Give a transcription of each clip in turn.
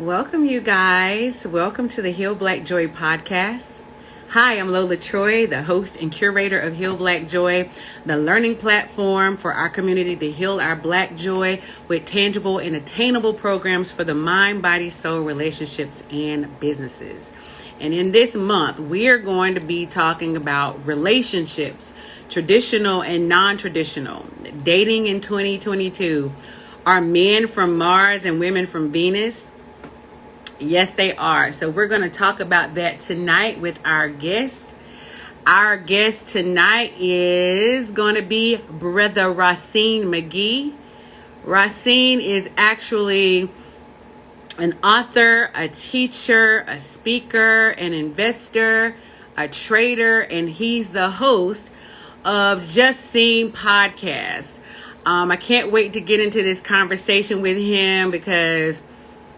Welcome, you guys. Welcome to the Heal Black Joy podcast. Hi, I'm Lola Troy, the host and curator of Heal Black Joy, the learning platform for our community to heal our Black joy with tangible and attainable programs for the mind, body, soul, relationships, and businesses. And in this month, we are going to be talking about relationships, traditional and non-traditional, dating in 2022. Are men from Mars and women from Venus? Yes, they are. So we're going to talk about that tonight with our guest. Our guest tonight is going to be Brother Racine McGee. Racine is actually an author, a teacher, a speaker, an investor, a trader, and he's the host of Just Seen podcast. I can't wait to get into this conversation with him because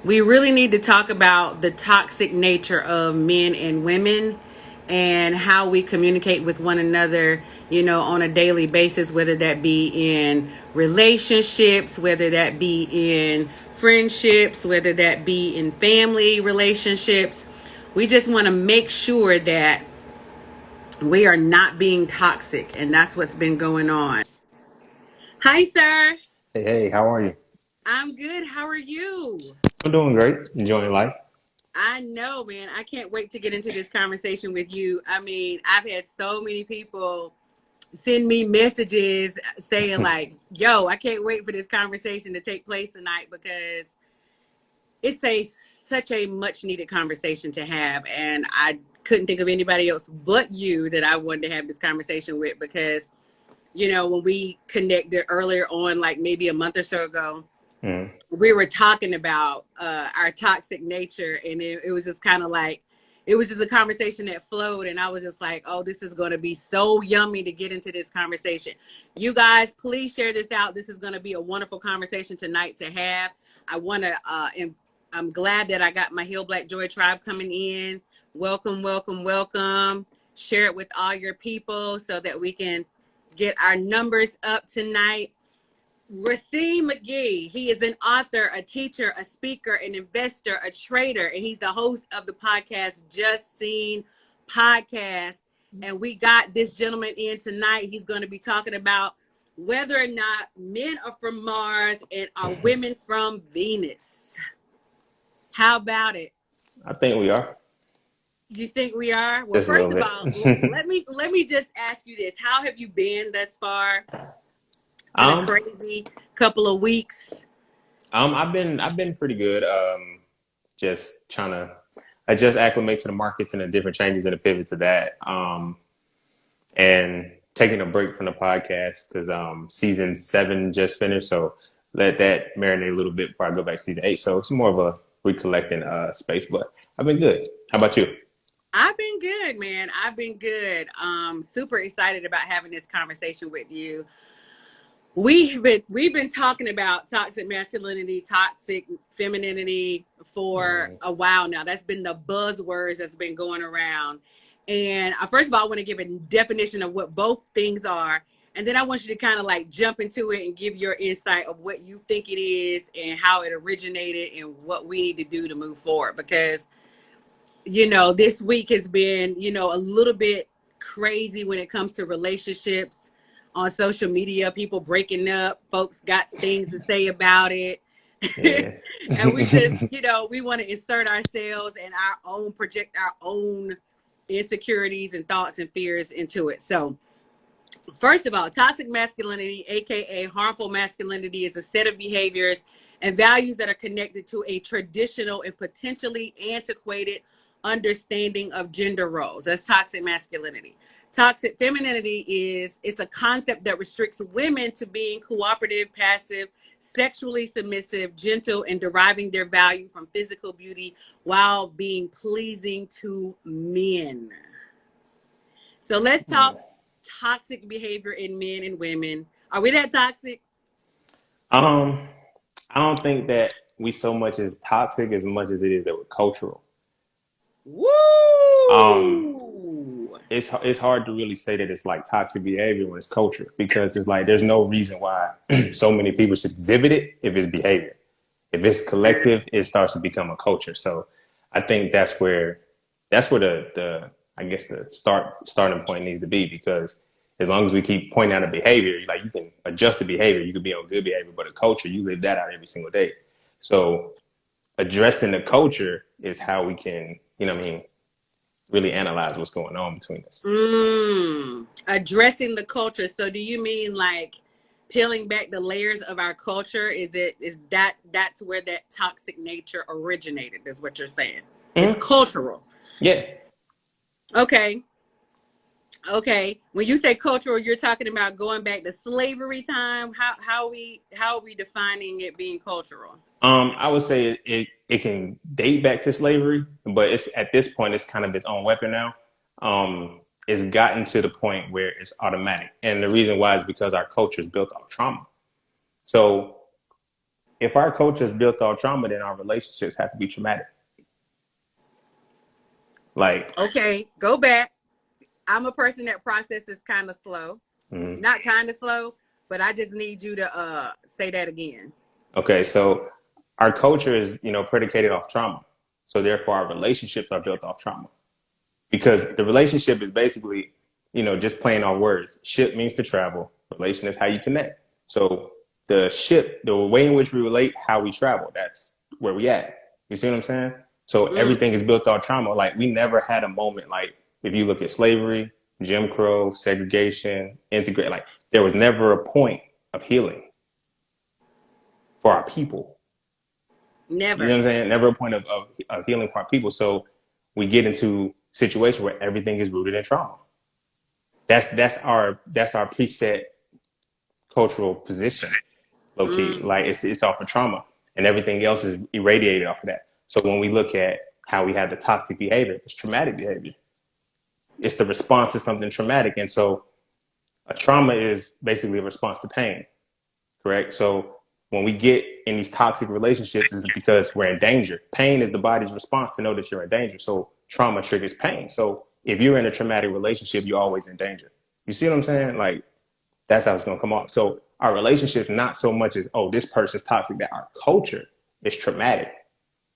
we really need to talk about the toxic nature of men and women and how we communicate with one another, on a daily basis, whether that be in relationships, whether that be in friendships, whether that be in family relationships. We just want to make sure that we are not being toxic, and that's what's been going on. Hi, sir. Hey, how are you? I'm good. How are you? I'm doing great, enjoying life. I know, man. I can't wait to get into this conversation with you. I mean, I've had so many people send me messages saying like, yo, I can't wait for this conversation to take place tonight because such a much needed conversation to have. And I couldn't think of anybody else but you that I wanted to have this conversation with because, when we connected earlier on, like maybe a month or so ago, we were talking about our toxic nature, and it was just kind of like, it was just a conversation that flowed, and I was just like, oh, this is going to be so yummy to get into this conversation. You guys, please share this out. This is going to be a wonderful conversation tonight to have. I'm glad that I got my Heal Black Joy tribe coming in. Welcome, welcome, welcome. Share it with all your people so that we can get our numbers up tonight. Racine McGee, he is an author, a teacher, a speaker, an investor, a trader, and he's the host of the podcast Just Seen podcast. And we got this gentleman in tonight. He's going to be talking about whether or not men are from Mars and are women from Venus. How about it? I think we are. You think we are? Well, Just a first little of all, bit. let me just ask you this. How have you been thus far? Been a Um, crazy couple of weeks. I've been pretty good. Just trying to adjust, acclimate to the markets and the different changes and the pivot to that. And taking a break from the podcast because season 7 just finished, so let that marinate a little bit before I go back to season 8. So it's more of a recollecting space, but I've been good. How about you? I've been good, man. I've been good. Super excited about having this conversation with you. We've been talking about toxic masculinity, toxic femininity for a while now. That's been the buzzwords that's been going around. And first of all, I want to give a definition of what both things are. And then I want you to kind of like jump into it and give your insight of what you think it is and how it originated and what we need to do to move forward. Because, this week has been, a little bit crazy when it comes to relationships on social media, people breaking up, folks got things to say about it. Yeah. And we just, we want to insert ourselves and project our own insecurities and thoughts and fears into it. So first of all, toxic masculinity, aka harmful masculinity, is a set of behaviors and values that are connected to a traditional and potentially antiquated understanding of gender roles. That's toxic masculinity. Toxic femininity it's a concept that restricts women to being cooperative, passive, sexually submissive, gentle, and deriving their value from physical beauty while being pleasing to men. So let's talk toxic behavior in men and women. Are we that toxic? Um, I don't think that we so much as toxic as much as it is that we're cultural. Um, Woo! it's hard to really say that it's like toxic behavior when it's culture because it's like there's no reason why so many people should exhibit it if it's behavior. If it's collective, it starts to become a culture. So I think that's where the I guess the starting point needs to be, because as long as we keep pointing out a behavior, like you can adjust the behavior, you can be on good behavior, but a culture, you live that out every single day. So addressing the culture is how we can, really analyze what's going on between us. Addressing the culture. So do you mean like peeling back the layers of our culture? That's where that toxic nature originated, is what you're saying? It's Mm-hmm. cultural. Yeah. Okay. Okay. When you say cultural, you're talking about going back to slavery time. How are we defining it being cultural? I would say it can date back to slavery, but it's at this point it's kind of its own weapon now. It's gotten to the point where it's automatic, and the reason why is because our culture is built off trauma. So if our culture is built off trauma, then our relationships have to be traumatic. Like, Okay, go back. I'm a person that processes kind of slow. mm-hmm. Not kind of slow, but I just need you to say that again. Okay, so our culture is, predicated off trauma. So therefore our relationships are built off trauma. Because the relationship is basically, just playing on words. Ship means to travel. Relation is how you connect. So the way in which we relate, how we travel, that's where we at. You see what I'm saying? So everything is built on trauma. Like, we never had a moment, like, if you look at slavery, Jim Crow, segregation, integrate, like, there was never a point of healing for our people. Never. You know what I'm saying? Never a point of healing for our people. So we get into situations where everything is rooted in trauma. That's our preset cultural position, low key. Like, it's off of trauma, and everything else is irradiated off of that. So when we look at how we have the toxic behavior, it's traumatic behavior. It's the response to something traumatic. And so a trauma is basically a response to pain, correct? So when we get in these toxic relationships, it's because we're in danger. Pain is the body's response to know that you're in danger. So trauma triggers pain. So if you're in a traumatic relationship, you're always in danger. You see what I'm saying? Like, that's how it's going to come off. So our relationship, not so much as, oh, this person's toxic, that our culture is traumatic,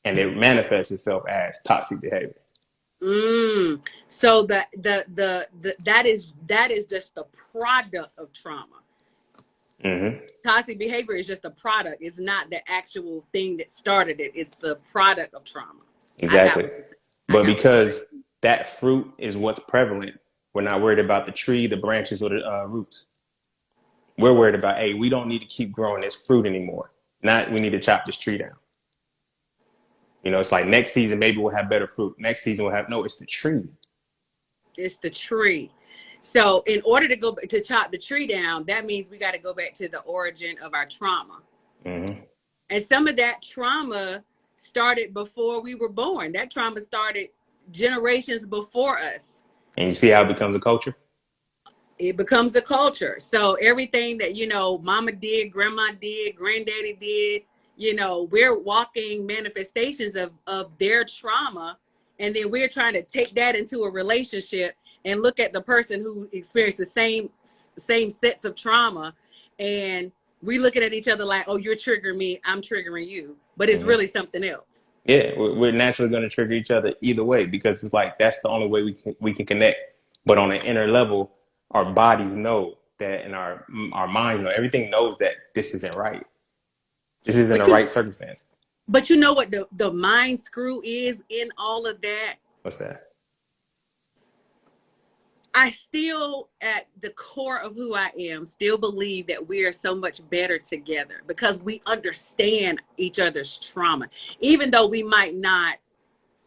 and it manifests itself as toxic behavior. So that is just the product of trauma. Mm-hmm. Toxic behavior is just a product. It's not the actual thing that started it. It's the product of trauma. Exactly. But because that fruit is what's prevalent, we're not worried about the tree, the branches, or the roots. We're worried about, hey, we don't need to keep growing this fruit anymore. Not, we need to chop this tree down. It's like, next season, maybe we'll have better fruit. Next season we'll have, no, it's the tree. It's the tree. So in order to chop the tree down, that means we got to go back to the origin of our trauma. Mm-hmm. And some of that trauma started before we were born. That trauma started generations before us. And you see how it becomes a culture? It becomes a culture. So everything that, mama did, grandma did, granddaddy did, we're walking manifestations of their trauma. And then we're trying to take that into a relationship and look at the person who experienced the same sets of trauma. And we looking at each other like, oh, you're triggering me, I'm triggering you. But it's really something else. Yeah, we're naturally going to trigger each other either way, because it's like, that's the only way we can connect. But on an inner level, our bodies know that, and our minds know, everything knows that this isn't right. This isn't the right circumstance. But you know what the mind screw is in all of that? What's that? I still, at the core of who I am, still believe that we are so much better together because we understand each other's trauma. Even though we might not,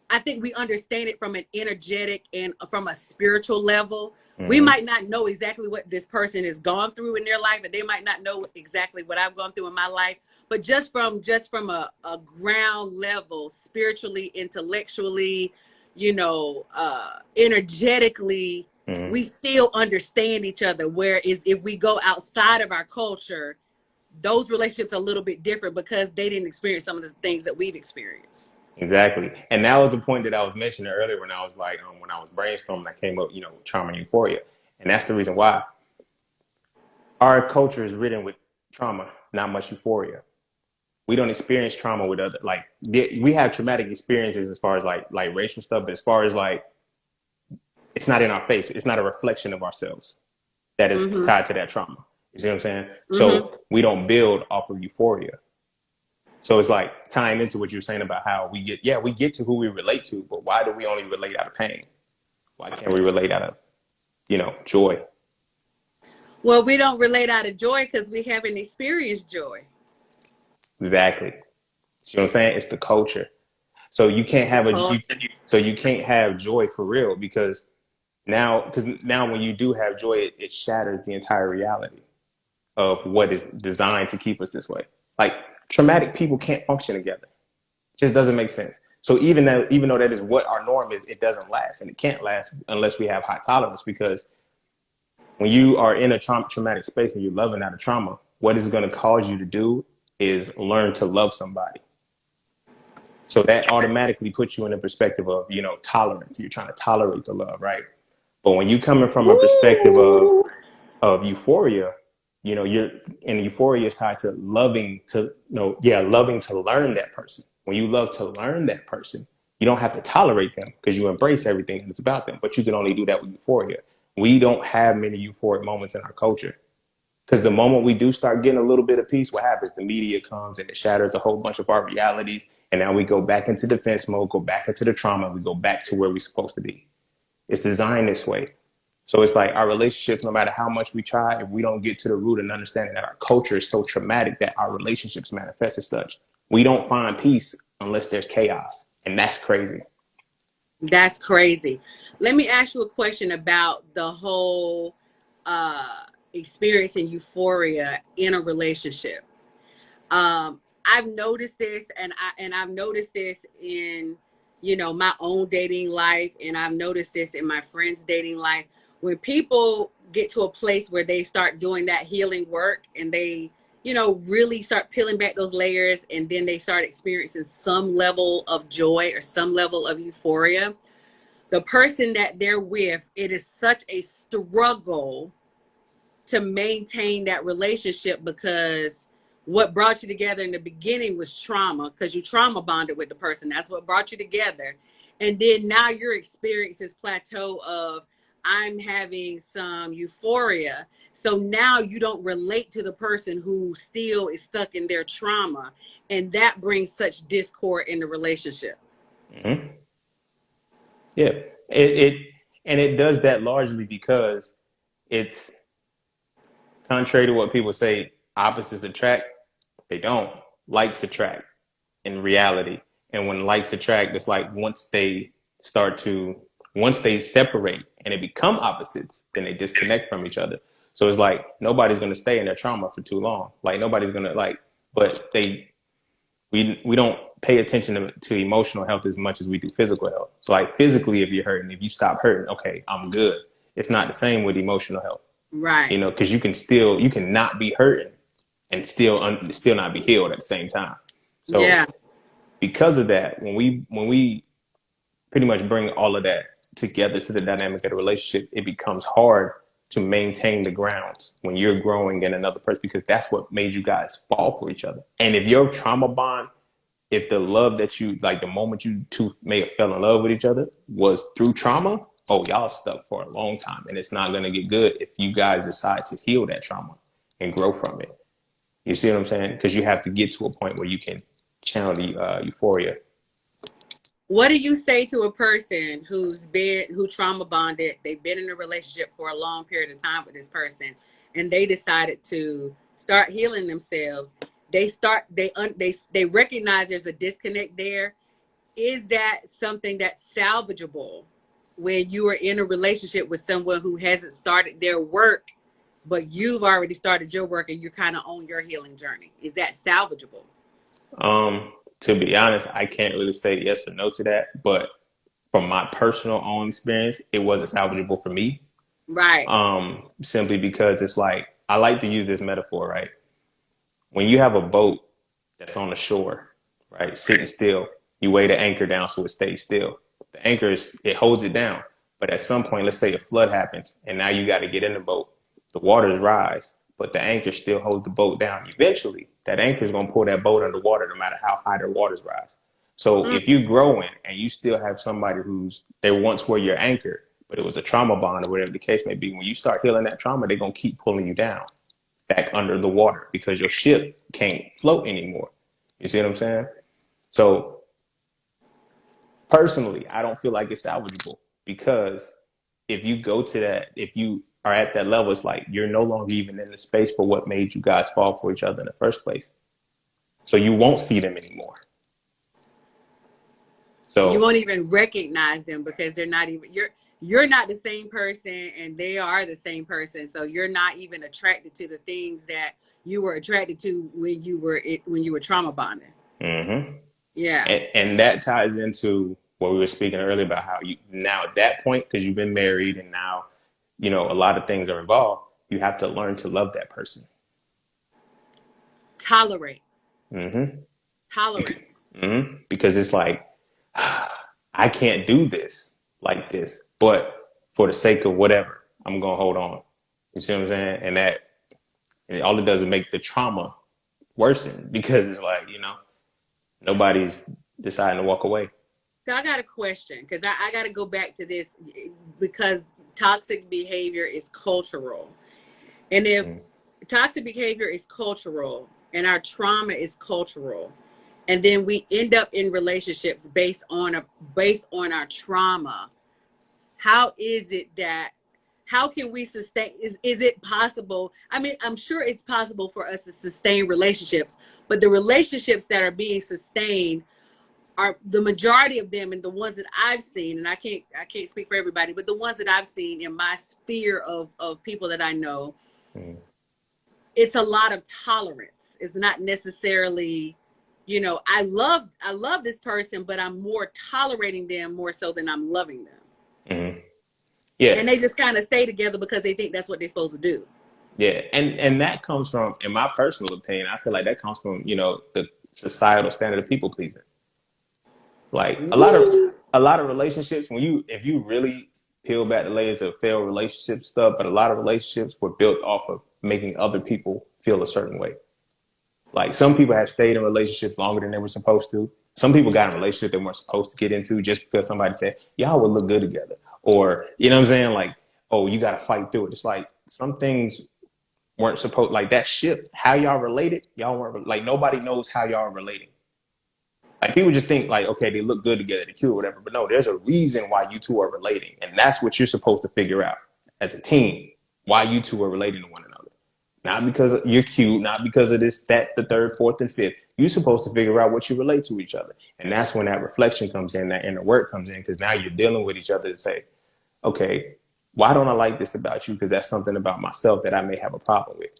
I think we understand it from an energetic and from a spiritual level. Mm-hmm. We might not know exactly what this person has gone through in their life, and they might not know exactly what I've gone through in my life. But just from a ground level, spiritually, intellectually, energetically, mm-hmm. we still understand each other. Whereas if we go outside of our culture, those relationships are a little bit different because they didn't experience some of the things that we've experienced. Exactly. And that was the point that I was mentioning earlier when I was like, when I was brainstorming, I came up, trauma and euphoria. And that's the reason why our culture is ridden with trauma, not much euphoria. we don't experience trauma with other, like, we have traumatic experiences as far as like racial stuff, but as far as like, it's not in our face. It's not a reflection of ourselves that is Mm-hmm. tied to that trauma. You see what I'm saying? Mm-hmm. So we don't build off of euphoria. So it's like tying into what you're saying about how we get to who we relate to, but why do we only relate out of pain? Why can't we relate out of, joy? Well, we don't relate out of joy because we haven't experienced joy. Exactly. See what I'm saying? It's the culture. So you can't have so you can't have joy for real because now when you do have joy, it shatters the entire reality of what is designed to keep us this way. Like traumatic people can't function together. It just doesn't make sense. So even though that is what our norm is, it doesn't last, and it can't last unless we have high tolerance. Because when you are in a traumatic space and you're loving out of trauma, what is going to cause you to do is learn to love somebody. So that automatically puts you in a perspective of, tolerance. You're trying to tolerate the love, right? But when you coming from a perspective Ooh. of euphoria, euphoria is tied to loving to, loving to learn that person. When you love to learn that person, you don't have to tolerate them because you embrace everything that's about them. But you can only do that with euphoria. We don't have many euphoric moments in our culture. Because the moment we do start getting a little bit of peace, what happens? The media comes and it shatters a whole bunch of our realities. And now we go back into defense mode, go back into the trauma. We go back to where we're supposed to be. It's designed this way. So it's like our relationships, no matter how much we try, if we don't get to the root and understanding that our culture is so traumatic that our relationships manifest as such, we don't find peace unless there's chaos. And that's crazy. That's crazy. Let me ask you a question about the whole experiencing euphoria in a relationship. I've noticed this, and I've noticed this in my own dating life, and I've noticed this in my friends' dating life. When people get to a place where they start doing that healing work, and they really start peeling back those layers, and then they start experiencing some level of joy or some level of euphoria, the person that they're with, it is such a struggle to maintain that relationship because what brought you together in the beginning was trauma, because you trauma bonded with the person. That's what brought you together. And then now you're experiencing this plateau of, I'm having some euphoria. So now you don't relate to the person who still is stuck in their trauma. And that brings such discord in the relationship. Mm-hmm. Yeah. It does that largely because it's contrary to what people say, opposites attract. They don't. Likes attract in reality. And when likes attract, it's like once they separate and they become opposites, then they disconnect from each other. So it's like nobody's going to stay in their trauma for too long. Like nobody's going to but we don't pay attention to emotional health as much as we do physical health. So like physically, if you're hurting, if you stop hurting, okay, I'm good. It's not the same with emotional health. Right. Because you can not be hurting and still not be healed at the same time. So yeah. Because of that, when we pretty much bring all of that together to the dynamic of the relationship, it becomes hard to maintain the grounds when you're growing in another person, because that's what made you guys fall for each other. And if your trauma bond, if the love that you like, the moment you two may have fell in love with each other was through trauma, oh, y'all stuck for a long time, and it's not going to get good if you guys decide to heal that trauma and grow from it. You see what I'm saying? Because you have to get to a point where you can channel the euphoria. What do you say to a person who trauma bonded, they've been in a relationship for a long period of time with this person, and they decided to start healing themselves? They recognize there's a disconnect there. Is that something that's salvageable when you are in a relationship with someone who hasn't started their work, but you've already started your work and you're kind of on your healing journey? Is that salvageable? To be honest, I can't really say yes or no to that, but from my personal own experience, it wasn't salvageable for me. Right. Simply because it's like, I like to use this metaphor, right? When you have a boat that's on the shore, right, sitting still, you weigh the anchor down so it stays still. The anchor it holds it down. But at some point, let's say a flood happens and now you got to get in the boat. The waters rise, but the anchor still holds the boat down. Eventually, that anchor is going to pull that boat underwater no matter how high the waters rise. So Mm. if you're growing and you still have somebody who's they once were your anchor, but it was a trauma bond or whatever the case may be, when you start healing that trauma, they're going to keep pulling you down back under the water because your ship can't float anymore. You see what I'm saying? So personally, I don't feel like it's salvageable because if you go to that, if you are at that level, it's like you're no longer even in the space for what made you guys fall for each other in the first place. So you won't see them anymore. You So won't even recognize them because they're not even you're not the same person and they are the same person. So you're not even attracted to the things that you were attracted to when you were trauma bonding. mhm. Yeah. And that ties into what we were speaking earlier about how you now at that point, because you've been married and now, a lot of things are involved, you have to learn to love that person. Tolerate. hmm Tolerance. Because it's like, I can't do this like this, but for the sake of whatever, I'm going to hold on. You see what I'm saying? And all it does is make the trauma worsen because it's like, nobody's deciding to walk away. So I got a question because I got to go back to this because toxic behavior is cultural. And if Mm, toxic behavior is cultural and our trauma is cultural, and then we end up in relationships based on our trauma, how is it that how can we sustain is it possible? I mean, I'm sure it's possible for us to sustain relationships, but the relationships that are being sustained are the majority of them and the ones that I've seen, and I can't speak for everybody, but the ones that I've seen in my sphere of people that I know, mm, it's a lot of tolerance. It's not necessarily, I love this person, but I'm more tolerating them more so than I'm loving them. mm. Yeah, And they just kind of stay together because they think that's what they're supposed to do. yeah, and that comes from, in my personal opinion, I feel like that comes from the societal standard of people pleasing. Like Woo. a lot of relationships, if you really peel back the layers of failed relationship stuff, but a lot of relationships were built off of making other people feel a certain way. Like some people have stayed in relationships longer than they were supposed to. Some people got in a relationship they weren't supposed to get into just because somebody said, y'all would look good together. Or, you know what I'm saying? Like, oh, you got to fight through it. It's like some things weren't supposed, like that ship, how y'all related, y'all weren't, like nobody knows how y'all are relating. Like people just think like, okay, they look good together, they're cute or whatever. But no, there's a reason why you two are relating. And that's what you're supposed to figure out as a team, why you two are relating to one another. Not because you're cute, not because of this, that, the third, fourth, and fifth. You're supposed to figure out what you relate to each other. And that's when that reflection comes in, that inner work comes in, because now you're dealing with each other to say, okay, why don't I like this about you? Because that's something about myself that I may have a problem with,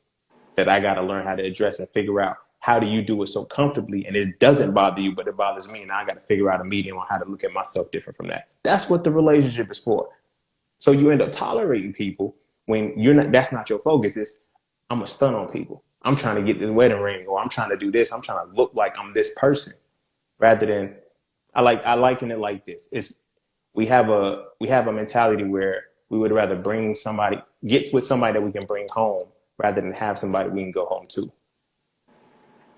that I got to learn how to address and figure out how do you do it so comfortably and it doesn't bother you, but it bothers me. And I got to figure out a medium on how to look at myself different from that. That's what the relationship is for. So you end up tolerating people when you're not, that's not your focus. It's, I'm a stun on people. I'm trying to get this wedding ring, or I'm trying to do this. I'm trying to look like I'm this person rather than I liken it like this. It's we have a mentality where we would rather bring somebody, get with somebody that we can bring home rather than have somebody we can go home to.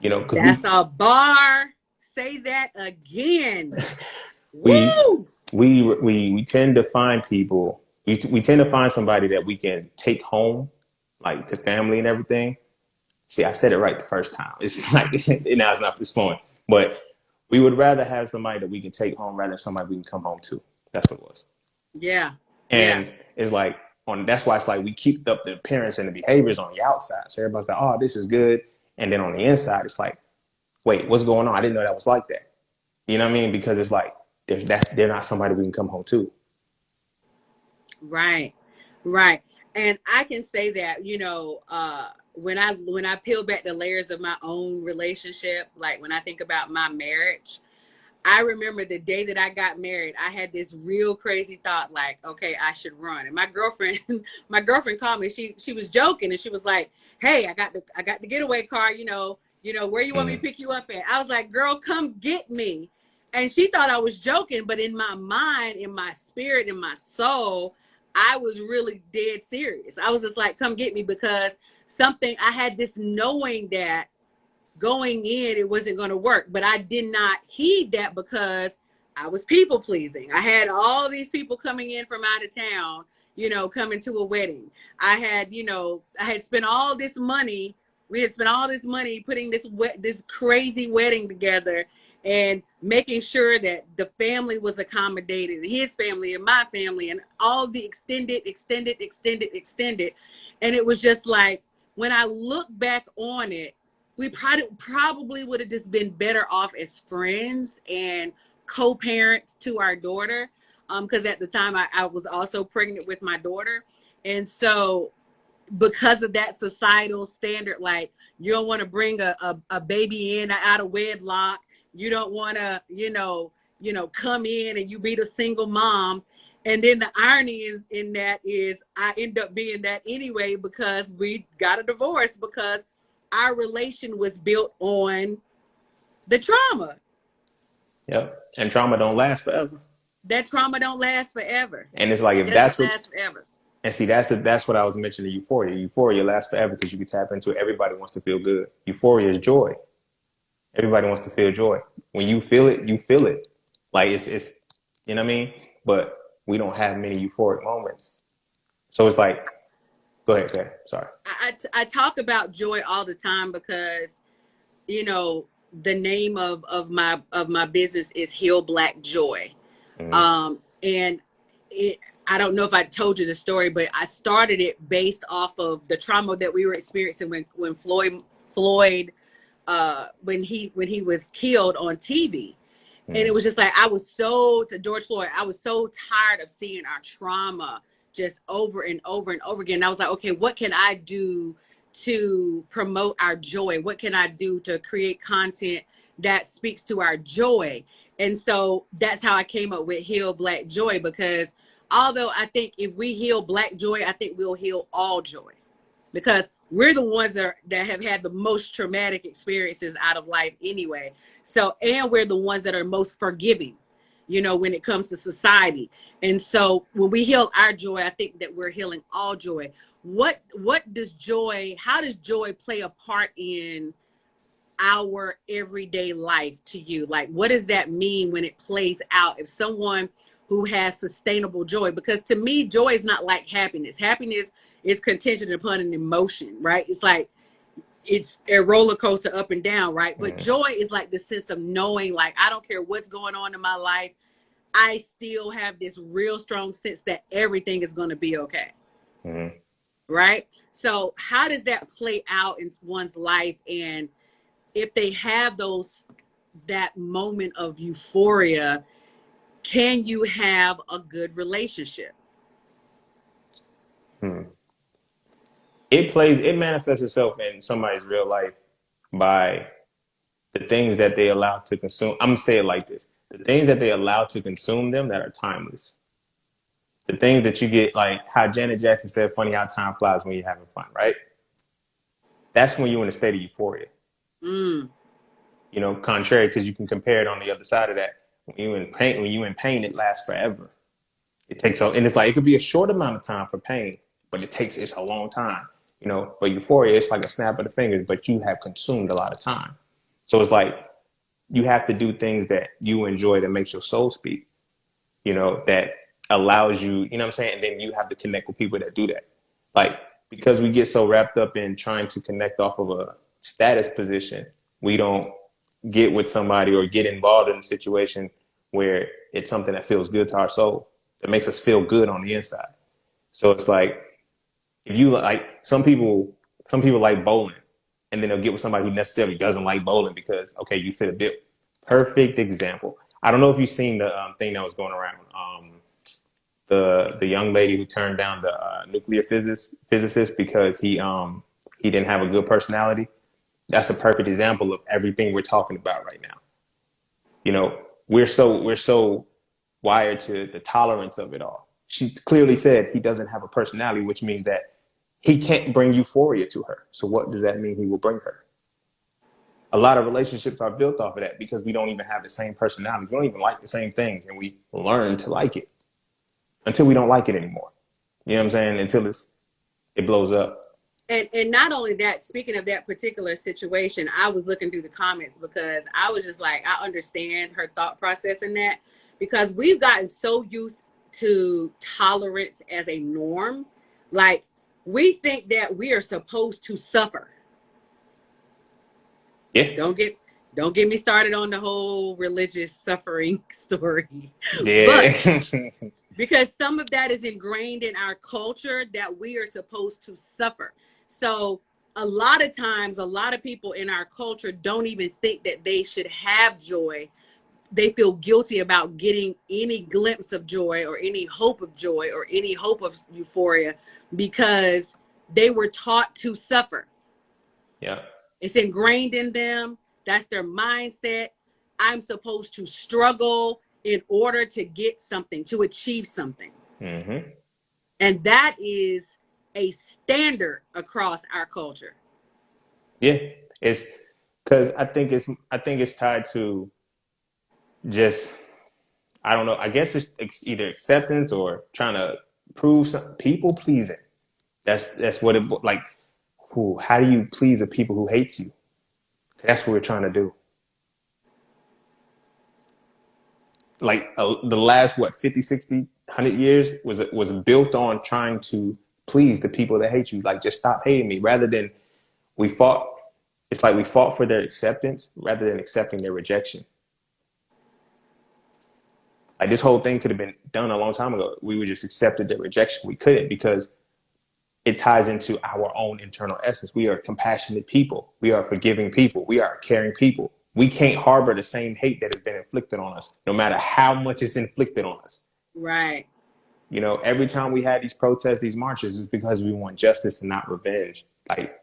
Because That's a bar. Say that again. we Woo! we tend to find people. We tend to find somebody that we can take home, like to family and everything. See, I said it right the first time. It's like now it's not this flowing, but we would rather have somebody that we can take home rather than somebody we can come home to. That's what it was. Yeah. Yeah. And it's like that's why it's like we keep up the appearance and the behaviors on the outside. So everybody's like, oh, this is good. And then on the inside, it's like, wait, what's going on? I didn't know that was like that. You know what I mean? Because it's like they're not somebody we can come home to. Right. Right. And I can say that, when I peel back the layers of my own relationship, like when I think about my marriage, I remember the day that I got married, I had this real crazy thought like, okay, I should run. And my girlfriend, my girlfriend called me. She was joking and she was like, hey, I got the getaway car, where you want me to Mm, pick you up at? I was like, girl, come get me. And she thought I was joking, but in my mind, in my spirit, in my soul, I was really dead serious. I was just like, come get me because I had this knowing that going in, it wasn't going to work. But I did not heed that because I was people pleasing. I had all these people coming in from out of town, coming to a wedding. I had spent all this money. We had spent all this money putting this crazy wedding together and making sure that the family was accommodated, his family and my family, and all the extended. And it was just like, when I look back on it, we probably would have just been better off as friends and co-parents to our daughter. Because at the time I was also pregnant with my daughter. And so because of that societal standard, like, you don't want to bring a baby in out of wedlock. You don't want to, come in and you be the single mom. And then the irony in that is I end up being that anyway, because we got a divorce because our relation was built on the trauma. Yep. And trauma don't last forever. That trauma don't last forever. And it's like, if that's what last forever. And see, that's what I was mentioning, euphoria. Euphoria lasts forever because you can tap into it. Everybody wants to feel good. Euphoria is joy. Everybody wants to feel joy. When you feel it, you feel it. Like it's you know what I mean? But we don't have many euphoric moments. So it's like, go ahead. Sorry. I talk about joy all the time because, the name of my business is Heal Black Joy. Mm-hmm. And I don't know if I told you the story, but I started it based off of the trauma that we were experiencing when Floyd when he was killed on TV. And it was just like, to George Floyd, I was so tired of seeing our trauma just over and over and over again. And I was like, okay, what can I do to promote our joy? What can I do to create content that speaks to our joy? And so that's how I came up with Heal Black Joy, because although I think if we heal Black joy, I think we'll heal all joy, because we're the ones that have had the most traumatic experiences out of life anyway. So, and we're the ones that are most forgiving, when it comes to society. And so when we heal our joy, I think that we're healing all joy. How does joy play a part in our everyday life to you? Like, what does that mean when it plays out? If someone who has sustainable joy, because to me, joy is not like happiness. Happiness is contingent upon an emotion, right? It's like, it's a roller coaster up and down, right? But joy is like the sense of knowing, like, I don't care what's going on in my life, I still have this real strong sense that everything is going to be okay. Mm-hmm. Right? So how does that play out in one's life? And if they have that moment of euphoria, can you have a good relationship? It manifests itself in somebody's real life by the things that they allow to consume. I'm gonna say it like this: the things that they allow to consume them that are timeless. The things that you get, like how Janet Jackson said, "Funny how time flies when you're having fun," right? That's when you're in a state of euphoria. Contrary, because you can compare it on the other side of that. When you in pain, it lasts forever. It takes and it's like, it could be a short amount of time for pain, but it's a long time. But euphoria, it's like a snap of the fingers, but you have consumed a lot of time. So it's like, you have to do things that you enjoy, that makes your soul speak, that allows you, what I'm saying? And then you have to connect with people that do that. Like, because we get so wrapped up in trying to connect off of a status position, we don't get with somebody or get involved in a situation where it's something that feels good to our soul, that makes us feel good on the inside. So it's like, if you like, some people like bowling, and then they'll get with somebody who necessarily doesn't like bowling because, okay, you fit a bit. Perfect example. I don't know if you've seen the thing that was going around. The young lady who turned down the nuclear physicist because he didn't have a good personality. That's a perfect example of everything we're talking about right now. We're so wired to the tolerance of it all. She clearly said he doesn't have a personality, which means that he can't bring euphoria to her. So what does that mean he will bring her? A lot of relationships are built off of that because we don't even have the same personalities. We don't even like the same things, and we learn to like it until we don't like it anymore. You know what I'm saying? Until it blows up. And not only that, speaking of that particular situation, I was looking through the comments because I was just like, I understand her thought process in that, because we've gotten so used to tolerance as a norm. Like, we think that we are supposed to suffer. Yeah. Don't get don't get me started on the whole religious suffering story. Yeah. But because some of that is ingrained in our culture that we are supposed to suffer. So a lot of times, a lot of people in our culture don't even think that they should have joy. They feel guilty about getting any glimpse of joy or any hope of joy or any hope of euphoria because they were taught to suffer. Yeah. It's ingrained in them. That's their mindset. I'm supposed to struggle in order to get something, to achieve something. Mm-hmm. And that is a standard across our culture. Yeah. It's because I think it's tied to just I don't know. I guess it's either acceptance or trying to prove some people pleasing. That's what it like. Who? How do you please the people who hate you? That's what we're trying to do. Like the last what 50, 60, 100 years was built on trying to please the people that hate you. Like just stop hating me. Rather than we fought. It's like we fought for their acceptance rather than accepting their rejection. Like this whole thing could have been done a long time ago. We would just accepted their rejection. We couldn't because it ties into our own internal essence. We are compassionate people. We are forgiving people. We are caring people. We can't harbor the same hate that has been inflicted on us, no matter how much it's inflicted on us. Right. You know, every time we had these protests, these marches, it's because we want justice and not revenge. Like,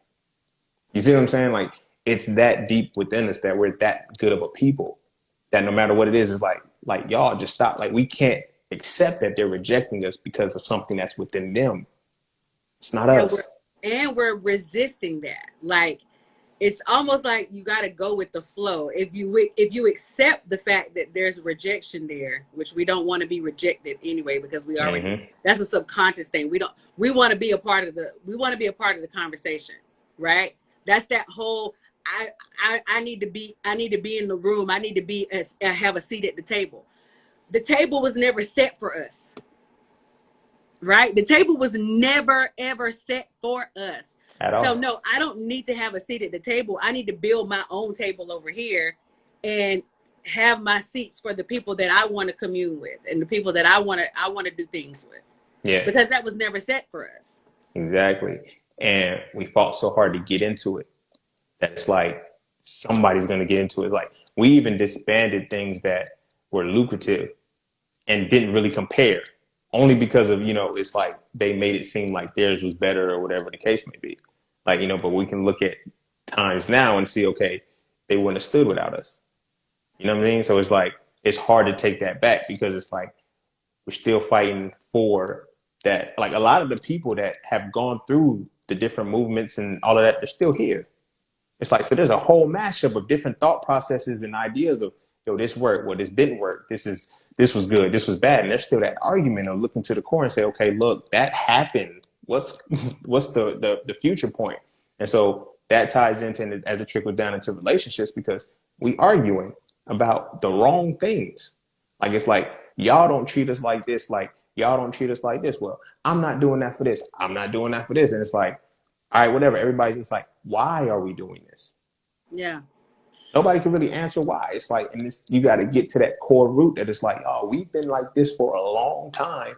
you see what I'm saying? Like, it's that deep within us that we're that good of a people that no matter what it is, it's like y'all just stop. Like, we can't accept that they're rejecting us because of something that's within them. It's not And we're us. resisting that. Like, it's almost like you got to go with the flow. If you accept the fact that there's rejection there, which we don't want to be rejected anyway, because we already, Mm-hmm. that's a subconscious thing. We want to be a part of the conversation, right? That's that whole, I need to be in the room. I need to have a seat at the table. The table was never set for us, right? The table was never ever set for us. At So all. no, I don't need to have a seat at the table. I need to build my own table over here and have my seats for the people that I want to commune with and the people that I want to do things with, Yeah, because that was never set for us. exactly. And we fought so hard to get into it that it's like somebody's going to get into it. Like we even disbanded things that were lucrative and didn't really compare only because of, it's like they made it seem like theirs was better or whatever the case may be. Like, but we can look at times now and see, okay, they wouldn't have stood without us. You know what I mean? So it's like, it's hard to take that back because it's like, we're still fighting for that. Like a lot of the people that have gone through the different movements and all of that, they're still here. It's like, so there's a whole mashup of different thought processes and ideas of, this worked, well, this didn't work. This was good, this was bad. And there's still that argument of looking to the core and say, okay, look, that happened. What's the future point? And so that ties into, and as it trickles down into relationships, because we arguing about the wrong things. Like, it's like, y'all don't treat us like this. Like, y'all don't treat us like this. Well, I'm not doing that for this. I'm not doing that for this. And it's like, all right, whatever. Everybody's just like, why are we doing this? Yeah. Nobody can really answer why. It's like, and this, you got to get to that core root that it's like, oh, we've been like this for a long time.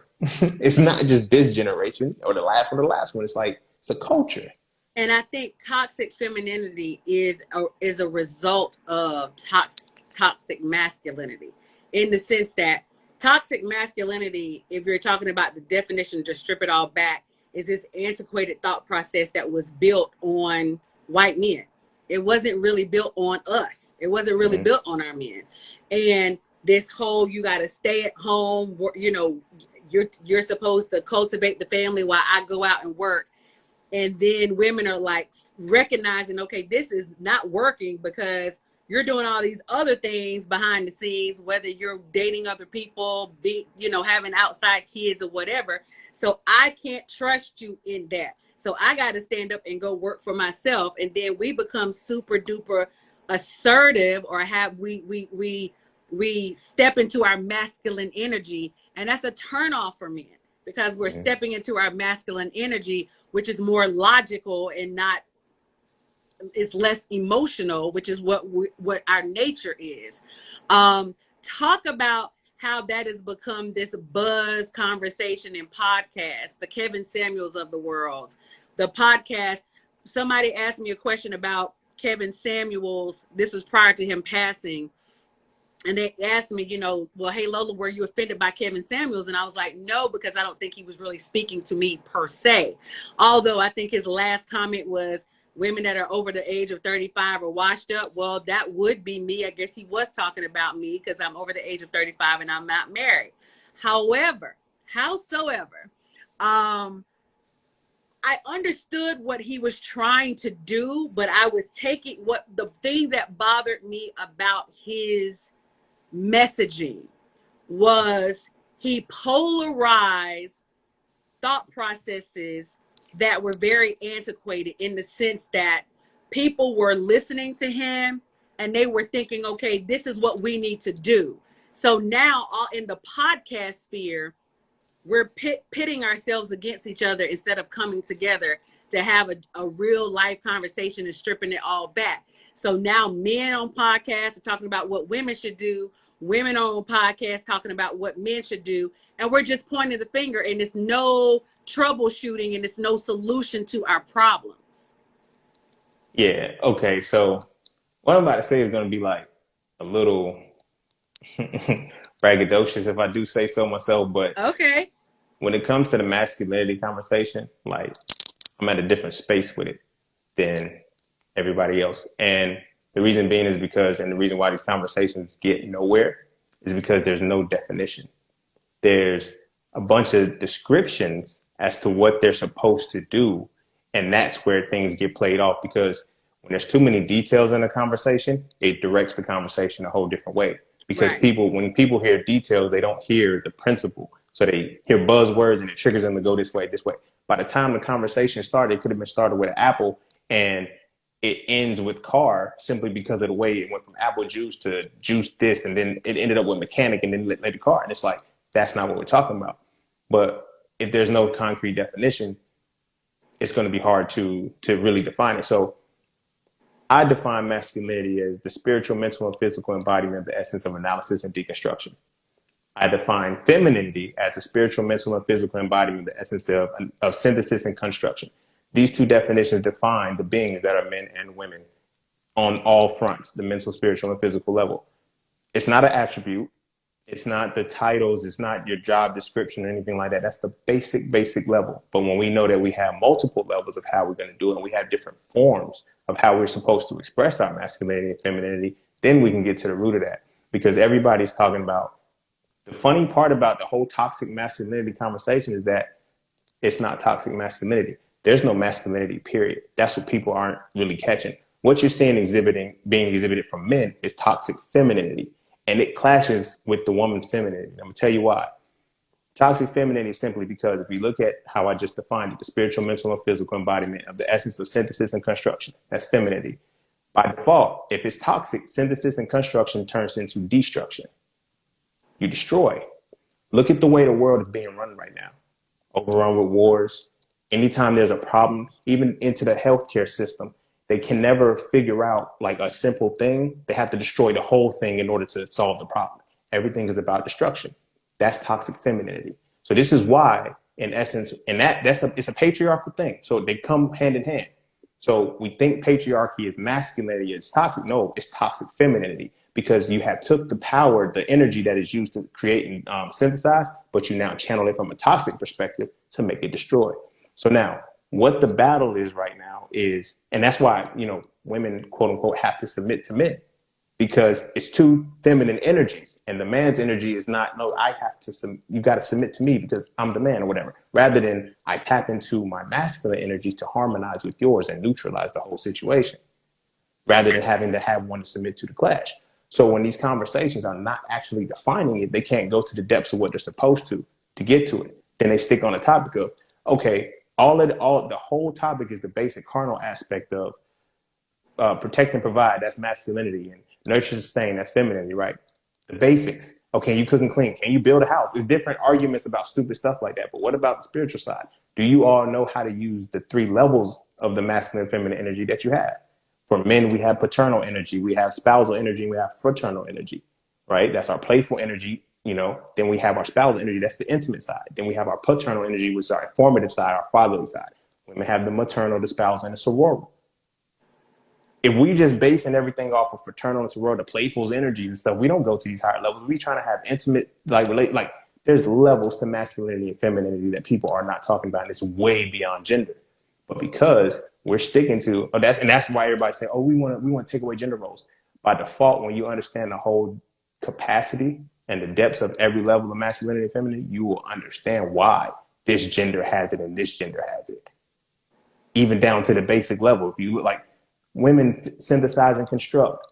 It's not just this generation or the last one or the last one. It's like, it's a culture. And I think toxic femininity is a result of toxic masculinity, in the sense that toxic masculinity, if you're talking about the definition to strip it all back, is this antiquated thought process that was built on white men. It wasn't really built on us. It wasn't really Mm-hmm. built on our men. And this whole, you got to stay at home, you're supposed to cultivate the family while I go out and work. And then women are like recognizing, okay, this is not working because you're doing all these other things behind the scenes, whether you're dating other people, having outside kids or whatever. So I can't trust you in that. So I got to stand up and go work for myself. And then we become super duper assertive, or have we step into our masculine energy. And that's a turn off for men, because we're stepping into our masculine energy, which is more logical and not, is less emotional, which is what our nature is. Talk about how that has become this buzz conversation in podcasts, the Kevin Samuels of the world, the podcast. Somebody asked me a question about Kevin Samuels. This was prior to him passing. And they asked me, well, hey, Lola, were you offended by Kevin Samuels? And I was like, no, because I don't think he was really speaking to me per se. Although I think his last comment was, women that are over the age of 35 are washed up. Well, that would be me. I guess he was talking about me because I'm over the age of 35 and I'm not married. Howsoever, I understood what he was trying to do, but I was taking the thing that bothered me about his messaging was he polarized thought processes that were very antiquated, in the sense that people were listening to him and they were thinking, okay, this is what we need to do. So now, all in the podcast sphere, we're pitting ourselves against each other instead of coming together to have a real life conversation and stripping it all back. So now men on podcasts are talking about what women should do. Women on podcasts talking about what men should do. And we're just pointing the finger, and it's no troubleshooting and it's no solution to our problems. Yeah. Okay. So what I'm about to say is going to be like a little braggadocious, if I do say so myself. But okay, when it comes to the masculinity conversation, like, I'm at a different space with it than everybody else. And the reason being is because, and the reason why these conversations get nowhere is because there's no definition. There's a bunch of descriptions as to what they're supposed to do. And that's where things get played off, because when there's too many details in a conversation, it directs the conversation a whole different way. Because right. when people hear details, they don't hear the principle. So they hear buzzwords and it triggers them to go this way, this way. By the time the conversation started, it could have been started with Apple, and it ends with car, simply because of the way it went from apple juice to juice this, and then it ended up with mechanic, and then later car. And it's like, that's not what we're talking about. But if there's no concrete definition, it's going to be hard to really define it. So I define masculinity as the spiritual, mental, and physical embodiment of the essence of analysis and deconstruction. I define femininity as the spiritual, mental, and physical embodiment of the essence of synthesis and construction. These two definitions define the beings that are men and women on all fronts, the mental, spiritual, and physical level. It's not an attribute. It's not the titles. It's not your job description or anything like that. That's the basic level. But when we know that we have multiple levels of how we're going to do it, and we have different forms of how we're supposed to express our masculinity and femininity, then we can get to the root of that. Because everybody's talking about, the funny part about the whole toxic masculinity conversation is that it's not toxic masculinity. There's no masculinity, period. That's what people aren't really catching. What you're seeing being exhibited from men is toxic femininity. And it clashes with the woman's femininity. I'm going to tell you why. Toxic femininity is simply because if you look at how I just defined it, the spiritual, mental, and physical embodiment of the essence of synthesis and construction, that's femininity. By default, if it's toxic, synthesis and construction turns into destruction. You destroy. Look at the way the world is being run right now. Overrun with wars. Anytime there's a problem, even into the healthcare system, they can never figure out like a simple thing. They have to destroy the whole thing in order to solve the problem. Everything is about destruction. That's toxic femininity. So this is why, in essence, and it's a patriarchal thing. So they come hand in hand. So we think patriarchy is masculinity, it's toxic. No, it's toxic femininity, because you have took the power, the energy that is used to create and synthesize, but you now channel it from a toxic perspective to make it destroy. So now what the battle is right now is, and that's why, women, quote unquote, have to submit to men, because it's two feminine energies, and the man's energy is not, no, you got to submit to me because I'm the man or whatever, rather than I tap into my masculine energy to harmonize with yours and neutralize the whole situation, rather than having to have one to submit to the clash. So when these conversations are not actually defining it, they can't go to the depths of what they're supposed to get to it. Then they stick on the topic of, okay, all the whole topic is the basic carnal aspect of protect and provide, that's masculinity, and nurture and sustain, that's femininity, right? The basics. Okay, you cook and clean. Can you build a house? It's different arguments about stupid stuff like that. But what about the spiritual side? Do you all know how to use the three levels of the masculine and feminine energy that you have? For men, we have paternal energy, we have spousal energy, and we have fraternal energy, right? That's our playful energy, you know. Then we have our spousal energy, that's the intimate side. Then we have our paternal energy, which is our informative side, our fatherly side. Women have the maternal, the spousal, and the sororal. If we just basing everything off of fraternal and sorority, the playful energies and stuff, we don't go to these higher levels. We trying to have intimate, like there's levels to masculinity and femininity that people are not talking about. And it's way beyond gender. But because we're sticking to, that's why everybody say, oh, we want to take away gender roles. By default, when you understand the whole capacity and the depths of every level of masculinity and femininity, you will understand why this gender has it and this gender has it. Even down to the basic level. If you look like, women synthesize and construct.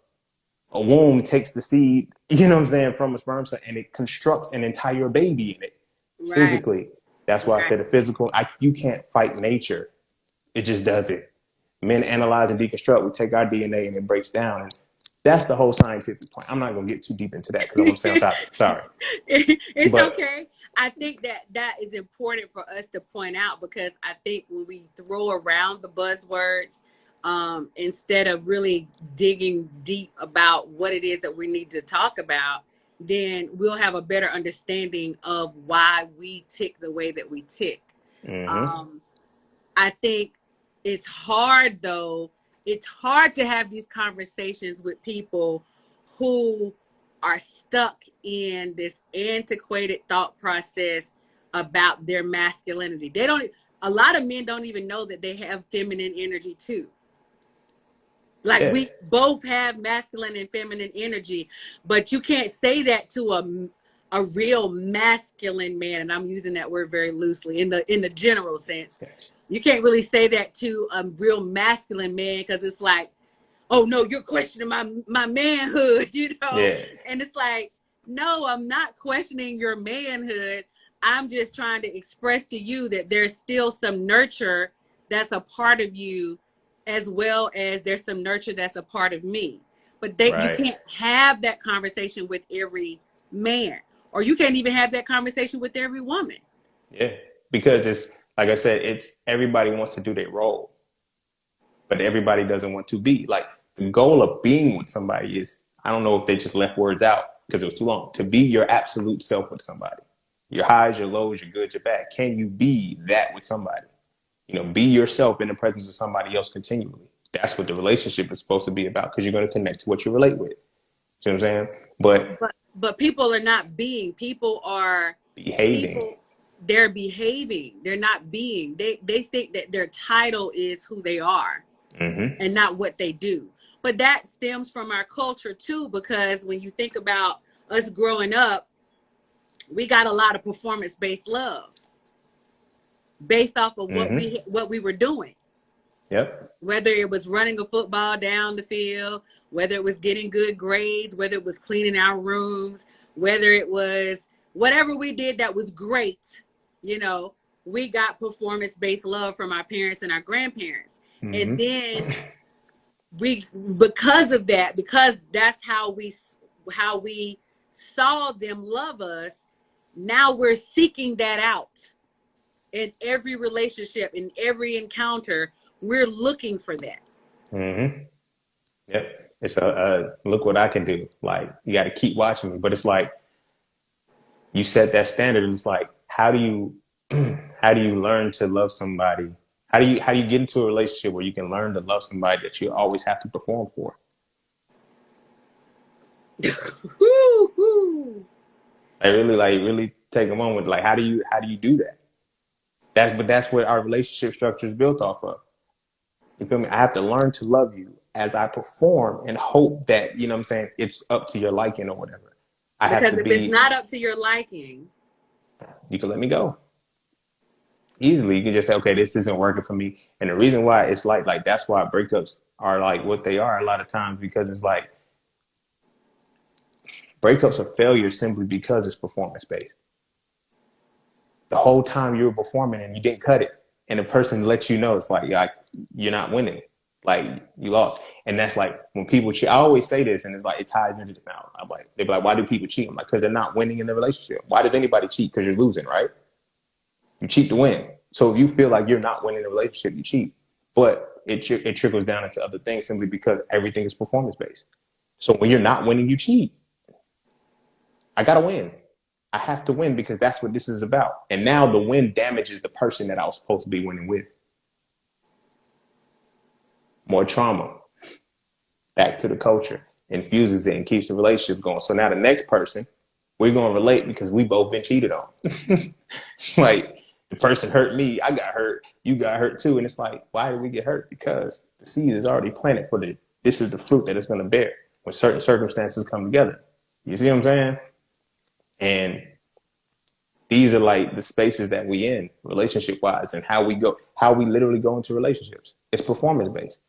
A womb takes the seed, you know what I'm saying, from a sperm cell, and it constructs an entire baby in it, right, physically. That's why I said the physical, you can't fight nature. It just does it. Men analyze and deconstruct. We take our DNA and it breaks down. And that's the whole scientific point. I'm not going to get too deep into that because I want to stay on topic. Sorry. It's okay. I think that is important for us to point out, because I think when we throw around the buzzwords, instead of really digging deep about what it is that we need to talk about, then we'll have a better understanding of why we tick the way that we tick. Mm-hmm. I think it's hard, though. It's hard to have these conversations with people who are stuck in this antiquated thought process about their masculinity. A lot of men don't even know that they have feminine energy too. Like, we both have masculine and feminine energy, but you can't say that to a real masculine man, and I'm using that word very loosely in the general sense. You can't really say that to a real masculine man, because it's like, oh no, you're questioning my manhood, you know? Yeah. And it's like, no, I'm not questioning your manhood. I'm just trying to express to you that there's still some nurture that's a part of you, as well as there's some nurture that's a part of me. But you can't have that conversation with every man, or you can't even have that conversation with every woman. Yeah, because it's, like I said, it's everybody wants to do their role, but everybody doesn't want to be. Like, the goal of being with somebody is, I don't know if they just left words out because it was too long, to be your absolute self with somebody. Your highs, your lows, your good, your bad. Can you be that with somebody? You know, be yourself in the presence of somebody else continually. That's what the relationship is supposed to be about, because you're going to connect to what you relate with. You know what I'm saying? But people are not being. People are behaving. They're behaving. They're not being. They think that their title is who they are, mm-hmm, and not what they do. But that stems from our culture too, because when you think about us growing up, we got a lot of performance-based love based off of what we were doing. Yep. Whether it was running a football down the field, whether it was getting good grades, whether it was cleaning our rooms, whether it was whatever we did that was great, you know, we got performance-based love from our parents and our grandparents. Mm-hmm. And then because that's how we saw them love us, now we're seeking that out. In every relationship, in every encounter, we're looking for that. Mm-hmm. Yep. It's look what I can do. Like, you got to keep watching me. But it's like, you set that standard, and it's like, how do you learn to love somebody? How do you get into a relationship where you can learn to love somebody that you always have to perform for? I really take a moment. Like, how do you do that? That's what our relationship structure is built off of. You feel me? I have to learn to love you as I perform and hope that, you know what I'm saying, it's up to your liking or whatever. Because if it's not up to your liking, you can let me go. Easily, you can just say, okay, this isn't working for me. And the reason why it's like that's why breakups are like what they are a lot of times, because it's like breakups are failures simply because it's performance based. The whole time you were performing and you didn't cut it, and the person lets you know it's like you're not winning, like you lost. And that's like when people cheat. I always say this, and it's like it ties into this now. I'm like, they're like, why do people cheat? I'm like, because they're not winning in the relationship. Why does anybody cheat? Because you're losing, right? You cheat to win. So if you feel like you're not winning in a relationship, you cheat. But it trickles down into other things simply because everything is performance based. So when you're not winning, you cheat. I gotta win. I have to win because that's what this is about. And now the win damages the person that I was supposed to be winning with. More trauma. Back to the culture. Infuses it and keeps the relationship going. So now the next person, we're going to relate because we both been cheated on. It's like the person hurt me. I got hurt. You got hurt too. And it's like, why did we get hurt? Because the seed is already planted for this is the fruit that it's going to bear when certain circumstances come together. You see what I'm saying? And these are like the spaces that we in relationship wise and how we literally go into relationships. It's performance based.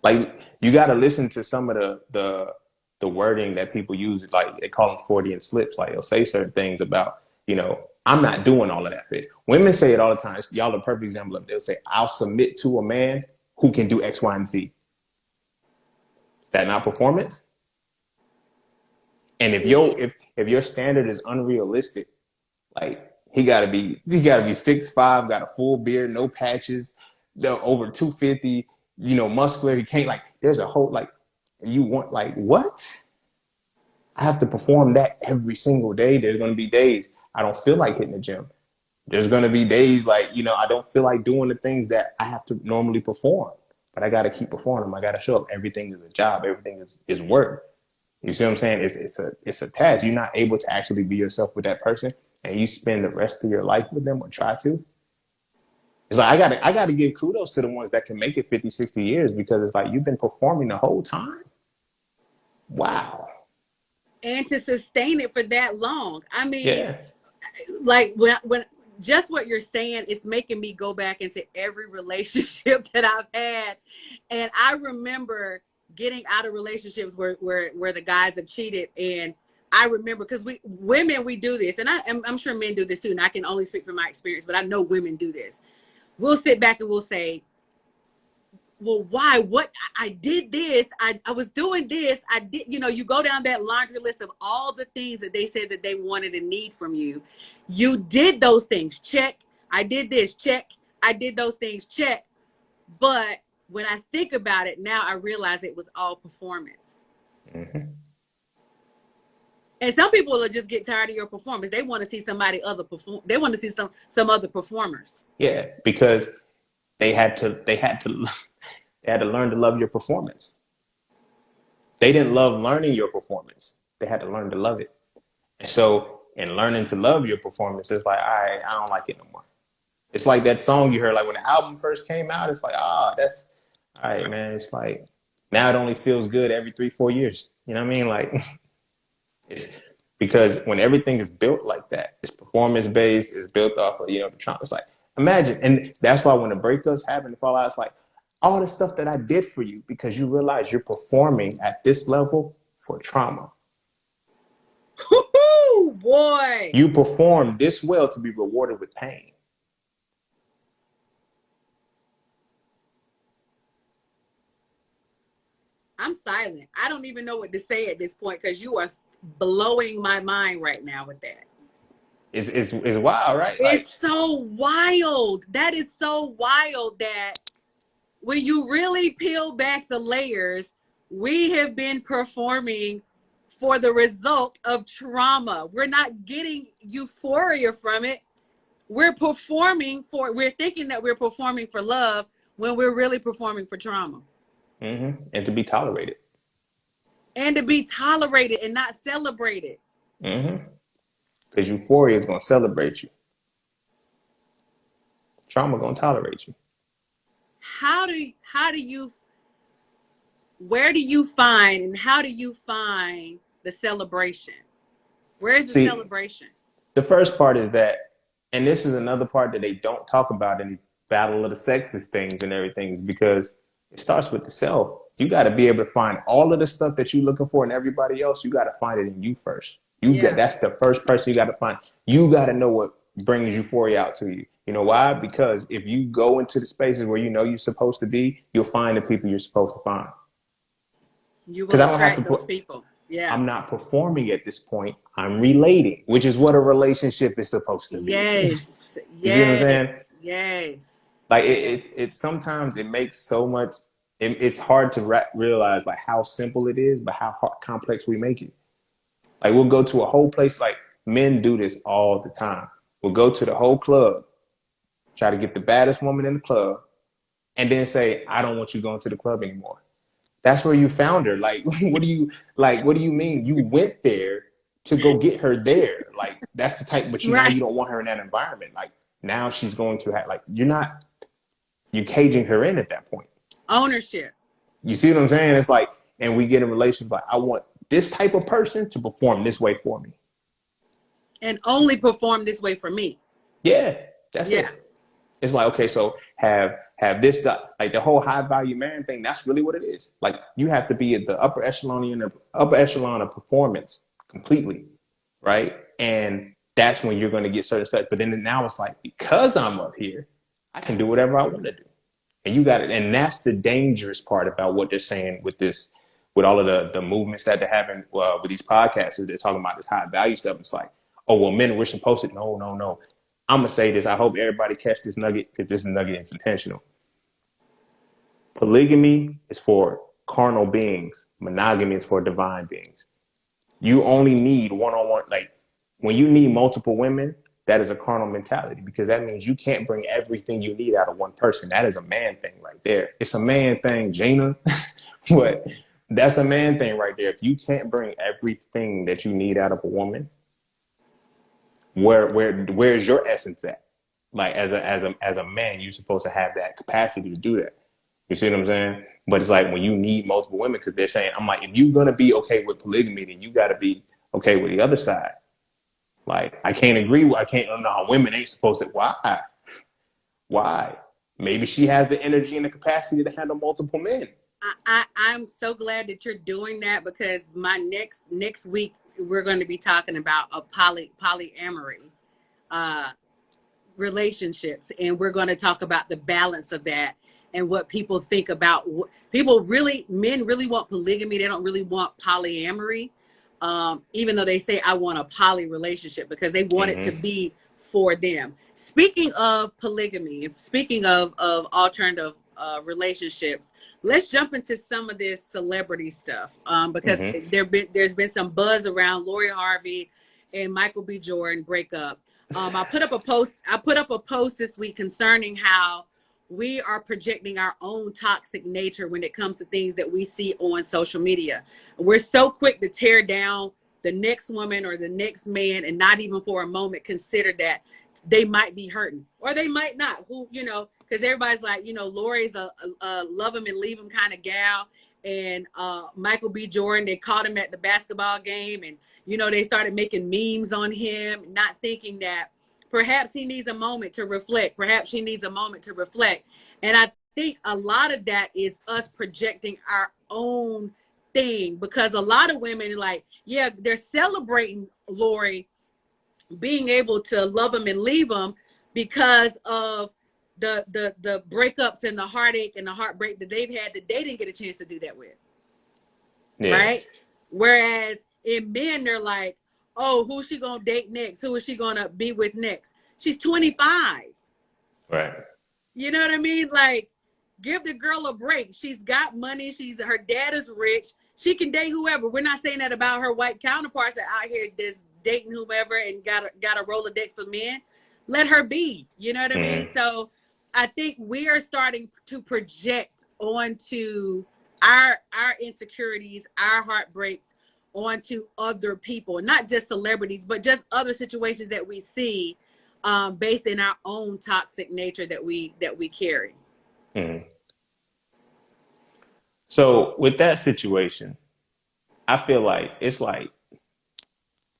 Like you got to listen to some of the wording that people use. Like they call them Freudian slips. Like they'll say certain things about, I'm not doing all of that. Bitch. Women say it all the time. Y'all are a perfect example of it. They'll say, I'll submit to a man who can do X, Y, and Z. Is that not performance? And if your standard is unrealistic, like he gotta be 6'5", got a full beard, no patches, over 250, muscular. He can't there's a whole you want what? I have to perform that every single day. There's gonna be days I don't feel like hitting the gym. There's gonna be days I don't feel like doing the things that I have to normally perform. But I gotta keep performing. I gotta show up. Everything is a job. Everything is work. You see what I'm saying? It's a task. You're not able to actually be yourself with that person, and you spend the rest of your life with them or try to. It's like I gotta give kudos to the ones that can make it 50, 60 years because it's like you've been performing the whole time. Wow. And to sustain it for that long. I mean, yeah. Like when just what you're saying is making me go back into every relationship that I've had. And I remember getting out of relationships where the guys have cheated. And I remember because women do this, and I'm sure men do this too. And I can only speak from my experience, but I know women do this. We'll sit back and we'll say, well, why? What? I did this. I was doing this. I did, you go down that laundry list of all the things that they said that they wanted and need from you. You did those things. Check. I did this. Check. I did those things. Check. But when I think about it now, I realize it was all performance. Mm-hmm. And some people will just get tired of your performance. They want to see somebody other perform. They want to see some other performers. Yeah, because they had to learn to love your performance. They didn't love learning your performance. They had to learn to love it. And so in learning to love your performance, it's like, all right, I don't like it no more. It's like that song you heard, like when the album first came out, it's like, that's all right, man. It's like, now it only feels good every 3-4 years. You know what I mean? Like, it's because when everything is built like that, it's performance based, it's built off of, the trauma. It's like, imagine. And that's why when the breakups happen, the fallout, it's like all the stuff that I did for you because you realize you're performing at this level for trauma. Woo-hoo, boy. You perform this well to be rewarded with pain. I'm silent. I don't even know what to say at this point because you are blowing my mind right now with that. It's wild, right? It's so wild. That is so wild that when you really peel back the layers, we have been performing for the result of trauma. We're not getting euphoria from it. We're thinking that we're performing for love when we're really performing for trauma. Mm-hmm. And to be tolerated. And to be tolerated and not celebrated. Mm-hmm. Because euphoria is going to celebrate you. Trauma going to tolerate you. Where do you find and how do you find the celebration? Where's the celebration? The first part is that, and this is another part that they don't talk about in these battle of the sexes things and everything, is because it starts with the self. You got to be able to find all of the stuff that you're looking for in everybody else. You got to find it in you first. That's the first person you got to find. You got to know brings euphoria out to you. You know why? Because if you go into the spaces where you know you're supposed to be, you'll find the people you're supposed to find. You Because will I don't have to attract those put, people. Yeah. I'm not performing at this point. I'm relating, which is what a relationship is supposed to be. Yes. You see what I'm Yes. saying? Yes. Like Yes. it's sometimes it makes so much. It's hard to realize like how simple it is, but how complex we make it. Like we'll go to a whole place. Like men do this all the time. We'll go to the whole club, try to get the baddest woman in the club, and then say, "I don't want you going to the club anymore." That's where you found her. Like, what do you like? What do you mean? You went there to go get her there. Like, that's the type. But now Right. you don't want her in that environment. Like now she's going to have like you're caging her in at that point. Ownership. You see what I'm saying? It's like, and we get in relations like, I want this type of person to perform this way for me. And only perform this way for me. Yeah, that's Yeah. it. It's like, okay, so have this like the whole high value man thing. That's really what it is. Like you have to be at the upper echelon of performance completely, right? And that's when you're going to get certain stuff. But then now it's like because I'm up here, I can do whatever I want to do. And you got it. And that's the dangerous part about what they're saying with this, with all of the movements that they're having with these podcasts. They're talking about this high value stuff. It's like, oh, well, men, we're supposed to. No, no, no. I'm going to say this. I hope everybody catch this nugget because this nugget is intentional. Polygamy is for carnal beings. Monogamy is for divine beings. You only need one-on-one. Like when you need multiple women, that is a carnal mentality because that means you can't bring everything you need out of one person. That is a man thing right there. It's a man thing, Gina. But that's a man thing right there. If you can't bring everything that you need out of a woman, where's your essence at? Like as a man, you're supposed to have that capacity to do that. You see what I'm saying? But it's like when you need multiple women, because they're saying, I'm like, if you're gonna be okay with polygamy, then you got to be okay with the other side. Like I can't agree with, I can't. No, women ain't supposed to. Why? Why? Maybe she has the energy and the capacity to handle multiple men. I'm so glad that you're doing that because my next week we're going to be talking about a polyamory relationships, and we're going to talk about the balance of that and what people think about. Men really want polygamy. They don't really want polyamory, even though they say I want a poly relationship because they want it to Mm-hmm. be for them. Speaking of polygamy, speaking of alternative relationships, let's jump into some of this celebrity stuff because Mm-hmm. there's been some buzz around Lori Harvey and Michael B. Jordan breakup. I put up a post. I put up a post this week concerning how we are projecting our own toxic nature when it comes to things that we see on social media. We're so quick to tear down the next woman or the next man and not even for a moment consider that they might be hurting or they might not. Who, because everybody's like, Lori's a love him and leave him kind of gal. And Michael B. Jordan, they caught him at the basketball game and, they started making memes on him, not thinking that perhaps he needs a moment to reflect. Perhaps she needs a moment to reflect. And I think a lot of that is us projecting our own thing because a lot of women like, yeah, they're celebrating Lori being able to love him and leave him because of the breakups and the heartache and the heartbreak that they've had that they didn't get a chance to do that with. Yeah. Right. Whereas in men, they're like, oh, who's she gonna date next? Who is she gonna be with next? She's 25. Right. You know what I mean? Like, give the girl a break. She's got money. Her dad is rich. She can date whoever. We're not saying that about her white counterparts that out here just dating whoever and got a Rolodex of men. Let her be. You know what I mean? Mm-hmm. So I think we are starting to project onto our insecurities, our heartbreaks onto other people, not just celebrities, but just other situations that we see based in our own toxic nature that we carry. Mm-hmm. So with that situation, I feel like it's like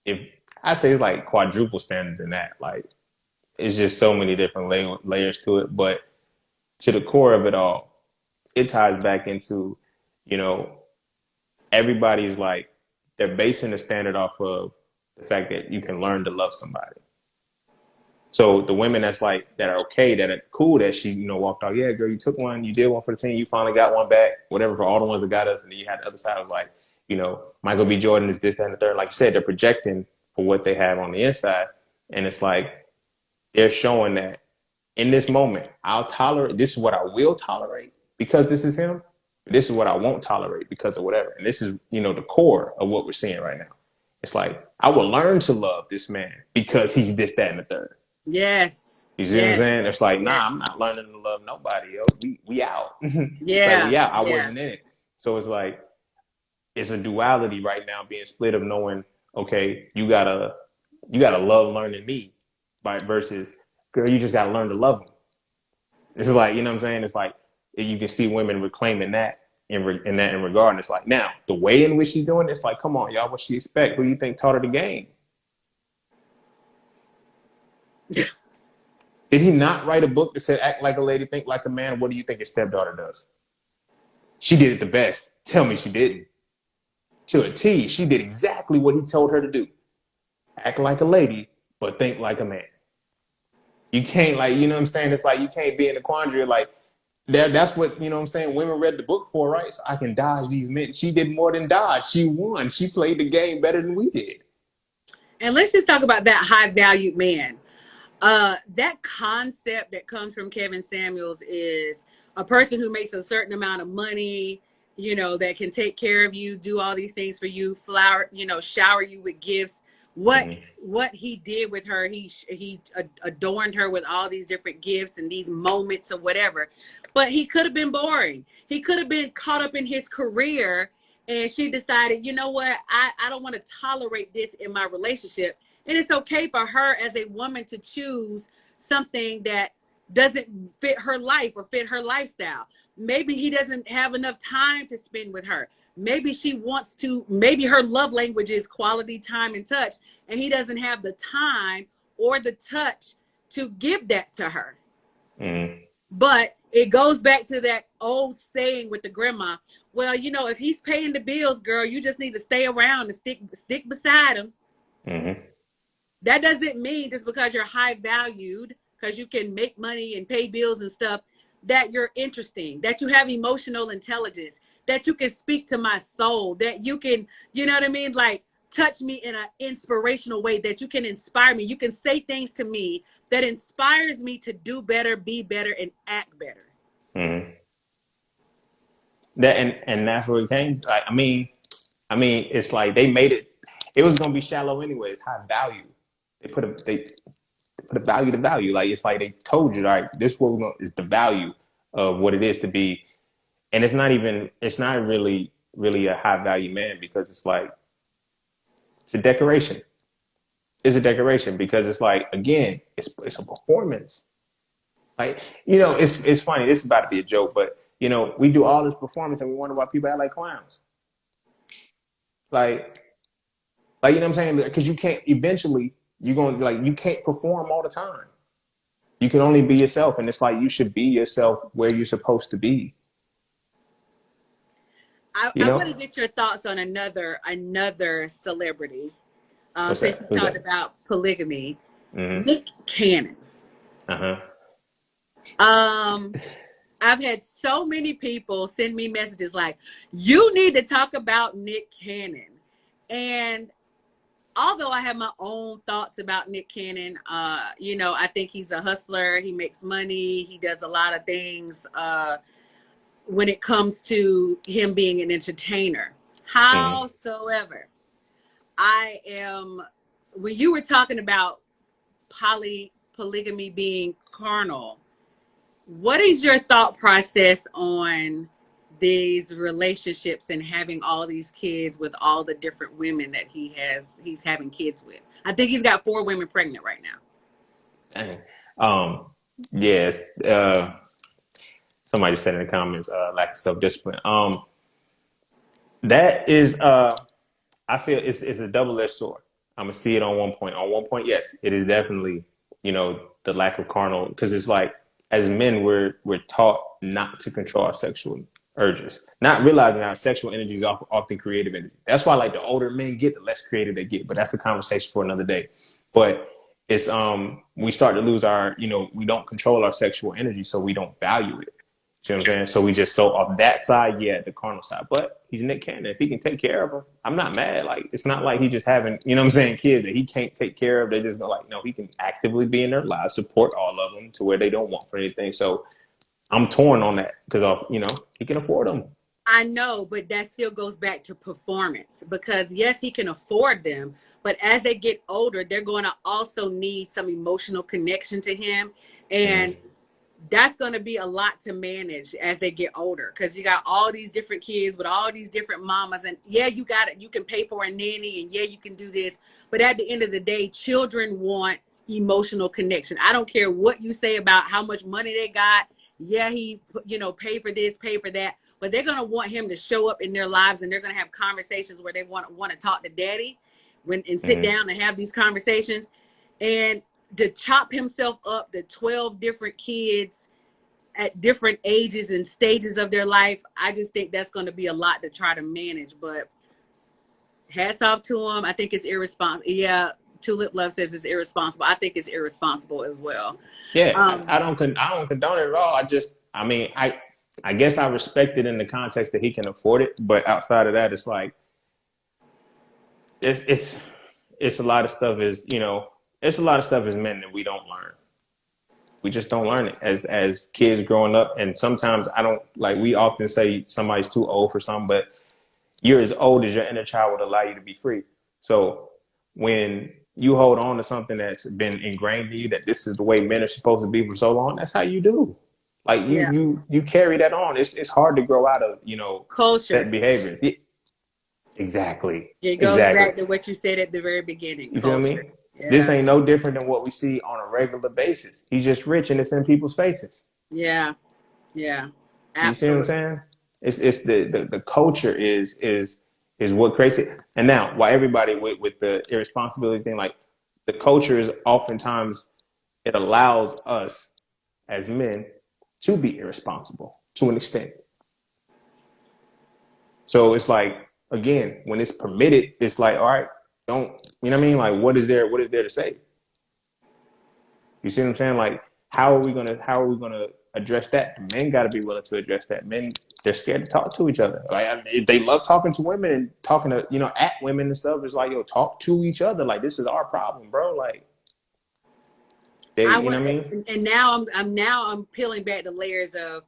if I say it's like quadruple standards in that, like it's just so many different layers to it. But to the core of it all, it ties back into, you know, everybody's like they're basing the standard off of the fact that you can learn to love somebody. So the women that's like that are okay, that are cool, that she walked out. Yeah, girl, you took one, you did one for the team, you finally got one back, whatever for all the ones that got us, and then you had the other side was like, Michael B. Jordan is this, that, and the third. Like you said, they're projecting for what they have on the inside, and it's like they're showing that in this moment, I'll tolerate. This is what I will tolerate because this is him. This is what I won't tolerate because of whatever. And this is the core of what we're seeing right now. It's like I will learn to love this man because he's this, that, and the third. Yes. You see what I'm saying? It's like, nah, Yes. I'm not learning to love nobody, yo. We out. Yeah. It's like we out. I wasn't in it. So it's like it's a duality right now being split of knowing, okay, you gotta love learning me, versus girl, you just gotta learn to love him. It's like, you know what I'm saying? It's like you can see women reclaiming that in regard. And it's like now the way in which she's doing it's like, come on, y'all, what she expect? Who do you think taught her the game? Did he not write a book that said act like a lady, think like a man? What do you think his stepdaughter does? She did it the best. Tell me she didn't. To a T, she did exactly what he told her to do. Act like a lady, but think like a man. You can't, like, you know what I'm saying? It's like you can't be in a quandary like that's what, you know what I'm saying, women read the book for, right? So I can dodge these men. She did more than dodge. She won. She played the game better than we did. And let's just talk about that high valued man. That concept that comes from Kevin Samuels is a person who makes a certain amount of money, that can take care of you, do all these things for you, shower you with gifts. What he did with her, he adorned her with all these different gifts and these moments or whatever. But he could have been boring. He could have been caught up in his career, and she decided, you know what, I don't want to tolerate this in my relationship. And it's okay for her as a woman to choose something that doesn't fit her life or fit her lifestyle. Maybe he doesn't have enough time to spend with her. Maybe she wants to, maybe her love language is quality time and touch, and he doesn't have the time or the touch to give that to her. But it goes back to that old saying with the grandma. Well, if he's paying the bills, girl, you just need to stay around and stick beside him. That doesn't mean just because you're high valued, because you can make money and pay bills and stuff, that you're interesting, that you have emotional intelligence, that you can speak to my soul, that you can, you know what I mean? Like touch me in an inspirational way, that you can inspire me. You can say things to me that inspires me to do better, be better, and act better. That and that's where it came. Like, I mean, it's like they made it. It was gonna be shallow anyway. It's high value. They put a value to value. Like it's like they told you, like this is the value of what it is to be. And it's not really a high value man, because it's like it's a decoration. It's a decoration because it's like, again, it's a performance. Like, it's funny. This is about to be a joke, but we do all this performance and we wonder why people act like clowns. Like you know what I'm saying? Because you can't, eventually you're going to, like, you can't perform all the time. You can only be yourself. And it's like, you should be yourself where you're supposed to be. I want to get your thoughts on another celebrity. Since you talked about polygamy, Nick Cannon. I've had so many people send me messages like, you need to talk about Nick Cannon. And although I have my own thoughts about Nick Cannon, I think he's a hustler. He makes money. He does a lot of things when it comes to him being an entertainer. Howsoever, when you were talking about polygamy being carnal, what is your thought process on these relationships and having all these kids with all the different women that he's having kids with? I think he's got 4 women pregnant right now. Dang. Yes. Somebody said in the comments, lack of self-discipline. That is, I feel it's a double-edged sword. I'm gonna see it on one point. On one point, yes, it is definitely, the lack of carnal, because it's like, as men, we're taught not to control our sexual urges, not realizing our sexual energy is often creative energy. That's why, like, the older men get, the less creative they get. But that's a conversation for another day. But it's we start to lose our, we don't control our sexual energy, so we don't value it. You know what I'm saying? So we just so off that side, yeah, the carnal side. But he's Nick Cannon. If he can take care of them, I'm not mad. Like, it's not like he just having, you know what I'm saying, kids that he can't take care of. They just go like, no, he can actively be in their lives, support all of them to where they don't want for anything. So I'm torn on that because of, he can afford them. I know, but that still goes back to performance, because yes, he can afford them, but as they get older, they're going to also need some emotional connection to him. And that's going to be a lot to manage as they get older, because you got all these different kids with all these different mamas. And yeah, you got it. You can pay for a nanny, and yeah, you can do this. But at the end of the day, children want emotional connection. I don't care what you say about how much money they got. Yeah, he, pay for this, pay for that. But they're going to want him to show up in their lives, and they're going to have conversations where they want to talk to daddy and sit down and have these conversations. And to chop himself up to 12 different kids at different ages and stages of their life, I just think that's going to be a lot to try to manage. But hats off to him. I think it's irresponsible. Yeah, Tulip Love says it's irresponsible. I think it's irresponsible as well. Yeah, I don't condone it at all. I guess I respect it in the context that he can afford it, but outside of that, it's like it's a lot of stuff it's a lot of stuff as men that we don't learn. We just don't learn it as kids growing up. And sometimes we often say somebody's too old for something, but you're as old as your inner child would allow you to be free. So when you hold on to something that's been ingrained in you, that this is the way men are supposed to be for so long, that's how you do. Like you carry that on. It's hard to grow out of, culture, set behaviors. Yeah, exactly. It goes back to what you said at the very beginning. You feel me? Yeah. This ain't no different than what we see on a regular basis. He's just rich and it's in people's faces. Yeah. Yeah. Absolutely. You see what I'm saying? It's the culture is what creates it. And now, while everybody with the irresponsibility thing, like the culture is oftentimes, it allows us as men to be irresponsible to an extent. So it's like, again, when it's permitted, it's like, all right, don't, you know what I mean? Like, what is there to say? You see what I'm saying? Like, how are we gonna address that? Men got to be willing to address that. Men, they're scared to talk to each other. Like, they love talking to women and talking to, at women and stuff. It's like, talk to each other. Like, this is our problem, bro. Like, you know what I mean? And now I'm peeling back the layers of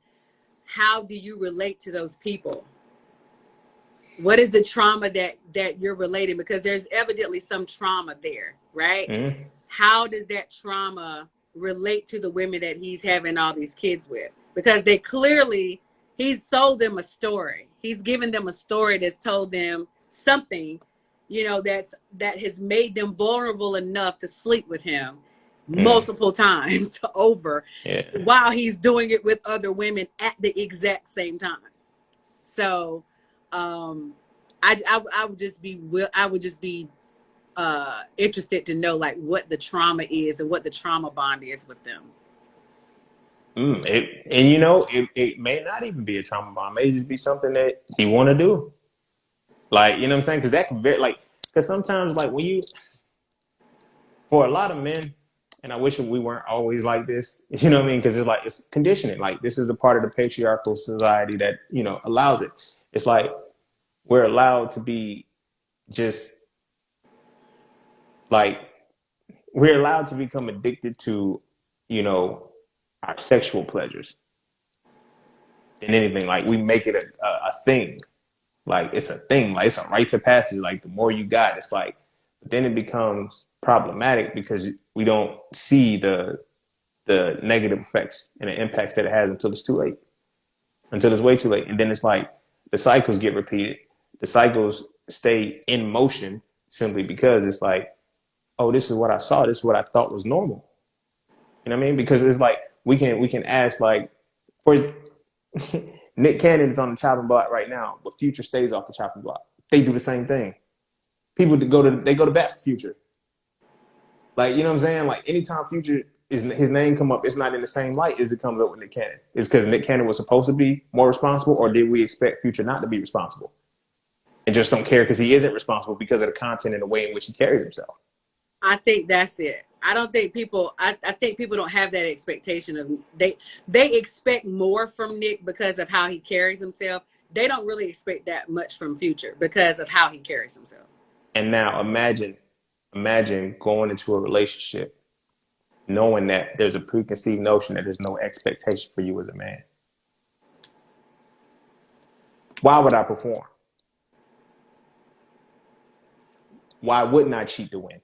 how do you relate to those people? What is the trauma that you're relating? Because there's evidently some trauma there, right? Mm-hmm. How does that trauma relate to the women that he's having all these kids with? Because he's sold them a story. He's given them a story that's told them something, that has made them vulnerable enough to sleep with him multiple times over, while he's doing it with other women at the exact same time. So I would just be interested to know like what the trauma is and what the trauma bond is with them. It may not even be a trauma bond. It may just be something that he want to do. Like, you know what I'm saying? Because that can because sometimes like for a lot of men, and I wish we weren't always like this, you know what I mean? Because it's conditioning. Like, this is a part of the patriarchal society that, allows it. It's like, we're allowed to be just like, we're allowed to become addicted to, our sexual pleasures than anything. Like, we make it a thing. Like, it's a thing. Like, it's a rite of passage. Like, the more you got, it's like, but then it becomes problematic because we don't see the negative effects and the impacts that it has until it's too late, until it's way too late. And then it's like the cycles get repeated. The cycles stay in motion simply because it's like, oh, this is what I saw. This is what I thought was normal. You know what I mean? Because it's like, we can ask, like, for Nick Cannon is on the chopping block right now, but Future stays off the chopping block. They do the same thing. People go to bat for Future. Like, you know what I'm saying? Like, anytime Future his name come up, it's not in the same light as it comes up with Nick Cannon. It's because Nick Cannon was supposed to be more responsible, or did we expect Future not to be responsible? And just don't care because he isn't responsible because of the content and the way in which he carries himself. I think that's it. I don't think people. I think people don't have that expectation of they expect more from Nick because of how he carries himself. They don't really expect that much from Future because of how he carries himself. And now imagine going into a relationship knowing that there's a preconceived notion that there's no expectation for you as a man. Why would I perform? Why wouldn't I cheat to win?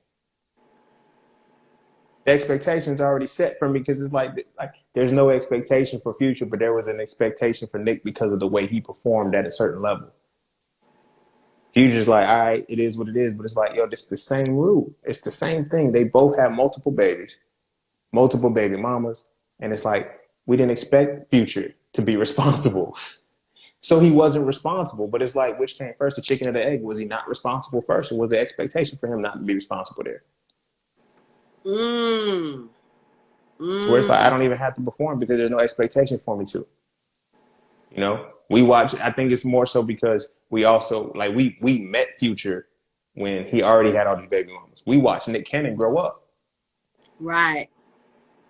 The expectation's already set for me because it's like there's no expectation for Future, but there was an expectation for Nick because of the way he performed at a certain level. Future's like, all right, it is what it is, but it's like, yo, it's the same rule. It's the same thing. They both have multiple babies, multiple baby mamas, and it's like we didn't expect Future to be responsible. So he wasn't responsible, but it's like, which came first, the chicken or the egg? Was he not responsible first, or was the expectation for him not to be responsible there? Where it's like, I don't even have to perform because there's no expectation for me to. You know, we watch, I think it's more so because we also, like, we met Future when he already had all these baby mamas. We watched Nick Cannon grow up. Right.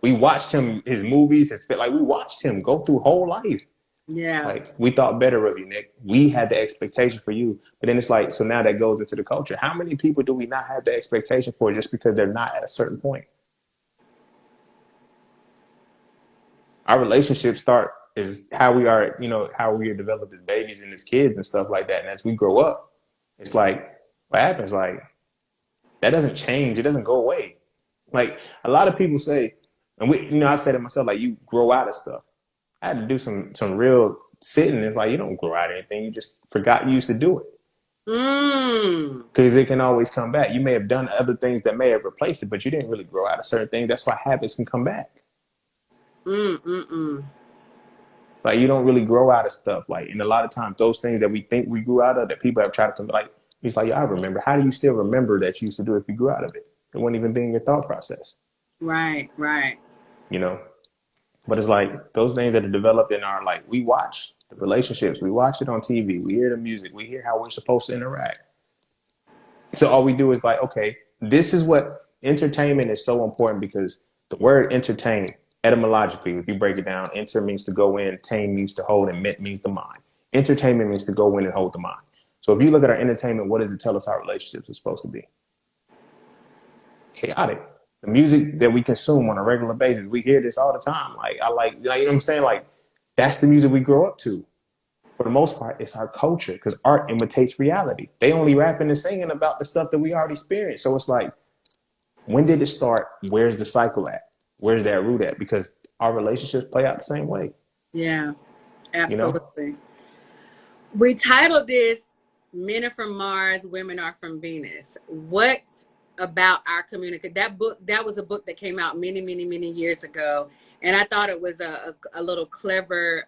We watched him, his movies, like, we watched him go through whole life. Yeah. Like, we thought better of you, Nick. We had the expectation for you. But then it's like, so now that goes into the culture. How many people do we not have the expectation for just because they're not at a certain point? Our relationships start is how we are, you know, how we are developed as babies and as kids and stuff like that. And as we grow up, it's like, what happens? Like, that doesn't change. It doesn't go away. Like, a lot of people say, and we, you know, I've said it myself, like, you grow out of stuff. I had to do some real sitting. It's like, you don't grow out of anything. You just forgot you used to do it. Because it can always come back. You may have done other things that may have replaced it, but you didn't really grow out of certain things. That's why habits can come back. Like, you don't really grow out of stuff. Like, and a lot of times those things that we think we grew out of that people have tried to come, like, he's like, yeah, I remember. How do you still remember that you used to do it if you grew out of it? It wouldn't even be in your thought process. Right. You know? But it's like those things that are developed in our, like, we watch the relationships, we watch it on TV, we hear the music, we hear how we're supposed to interact. So all we do is like, okay, this is what entertainment is so important because the word entertain, etymologically, if you break it down, enter means to go in, tame means to hold, and ment means the mind. Entertainment means to go in and hold the mind. So if you look at our entertainment, what does it tell us our relationships are supposed to be? Chaotic. The music that we consume on a regular basis, we hear this all the time. Like, you know what I'm saying? Like, that's the music we grow up to. For the most part, it's our culture because art imitates reality. They only rapping and singing about the stuff that we already experienced. So it's like, when did it start? Where's the cycle at? Where's that root at? Because our relationships play out the same way. Yeah, absolutely. You know? We titled this Men Are From Mars, Women Are From Venus. What about our community? That was a book that came out many years ago. And I thought it was a little clever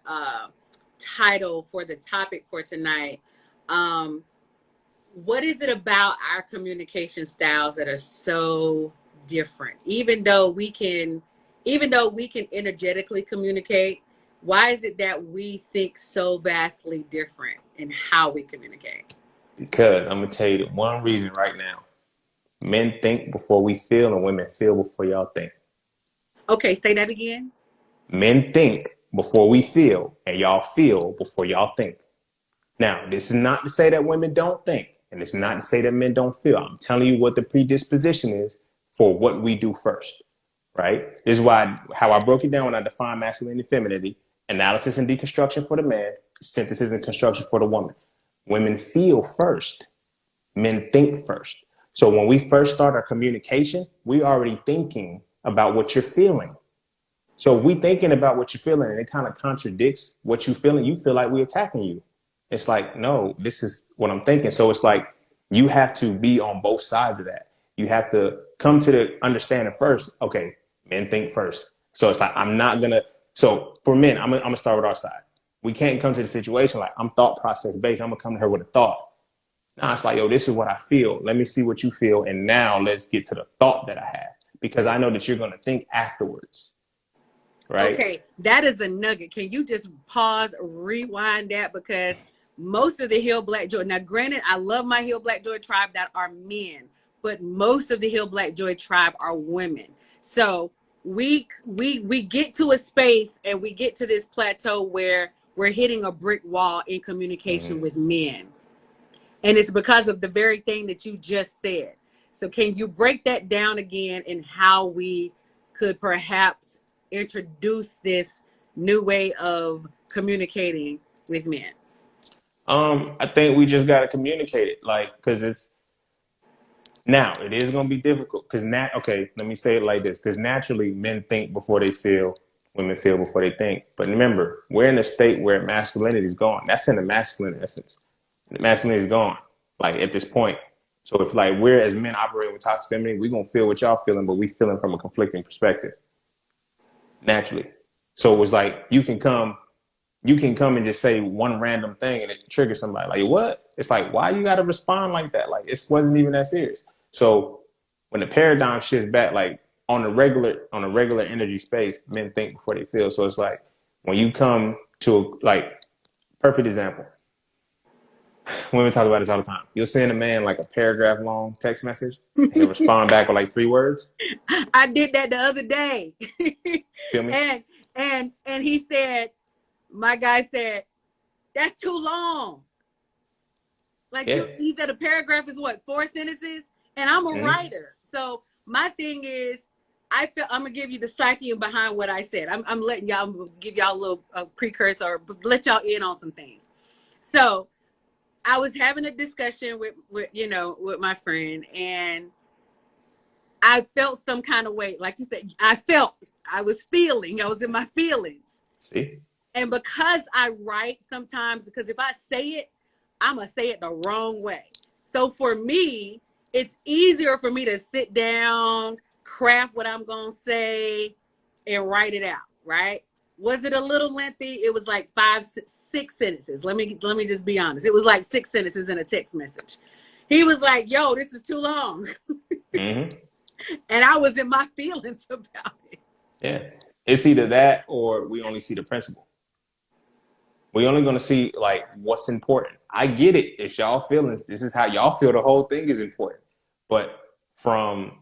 title for the topic for tonight. What is it about our communication styles that are so different? Even though we can energetically communicate, why is it that we think so vastly different in how we communicate? Because I'm going to tell you one reason right now. Men think before we feel and women feel before y'all think. Okay, say that again. Men think before we feel and y'all feel before y'all think. Now, this is not to say that women don't think, and it's not to say that men don't feel. I'm telling you what the predisposition is for what we do first, right? This is why how I broke it down when I defined masculinity and femininity: analysis and deconstruction for the man, synthesis and construction for the woman. Women feel first, men think first. So when we first start our communication, we already thinking about what you're feeling. So if we thinking about what you're feeling and it kind of contradicts what you're feeling, you feel like we're attacking you. It's like, no, this is what I'm thinking. So it's like you have to be on both sides of that. You have to come to the understanding first. Okay, men think first. So it's like, so for men, I'm gonna start with our side. We can't come to the situation like I'm thought process based. I'm gonna come to her with a thought. Now it's like, yo, this is what I feel. Let me see what you feel. And now let's get to the thought that I have because I know that you're gonna think afterwards. Right? Okay, that is a nugget. Can you just pause, rewind that? Because most of the Hill Black Joy, now granted, I love my Hill Black Joy tribe that are men, but most of the Heal Black Joy tribe are women. So we get to a space and we get to this plateau where we're hitting a brick wall in communication with men. And it's because of the very thing that you just said. So can you break that down again in how we could perhaps introduce this new way of communicating with men? I think we just got to communicate it, like, because it is going to be difficult. Because okay, let me say it like this: because naturally, men think before they feel, women feel before they think. But remember, we're in a state where masculinity is gone. That's in the masculine essence. The masculinity is gone, like at this point. So if like we're as men operating with toxic femininity, we're gonna feel what y'all feeling, but we feeling from a conflicting perspective, naturally. So it was like you can come and just say one random thing and it triggers somebody. Like, what? It's like, why you gotta respond like that? Like, it wasn't even that serious. So when the paradigm shifts back, like on a regular energy space, men think before they feel. So it's like when you come to like perfect example. Women talk about this all the time. You'll send a man like a paragraph long text message and he'll respond back with like 3 words. I did that the other day. Feel me? And he said, my guy said, that's too long. Like Yeah. he said a paragraph is what, 4 sentences? And I'm a writer. So my thing is, I feel I'm gonna give you the psyche behind what I said. I'm letting y'all give y'all a little precursor, but let y'all in on some things. So I was having a discussion with my friend, and I felt some kind of way. Like you said, I was in my feelings. See? And because I write sometimes, because if I say it, I'm going to say it the wrong way. So for me, it's easier for me to sit down, craft what I'm going to say, and write it out, right? Was it a little lengthy? It was like 6 sentences. Let me just be honest. It was like 6 sentences in a text message. He was like, yo, this is too long. And I was in my feelings about it. Yeah. It's either that or we only see the principle. We're only going to see like what's important. I get it. It's y'all feelings. This is how y'all feel. The whole thing is important. But from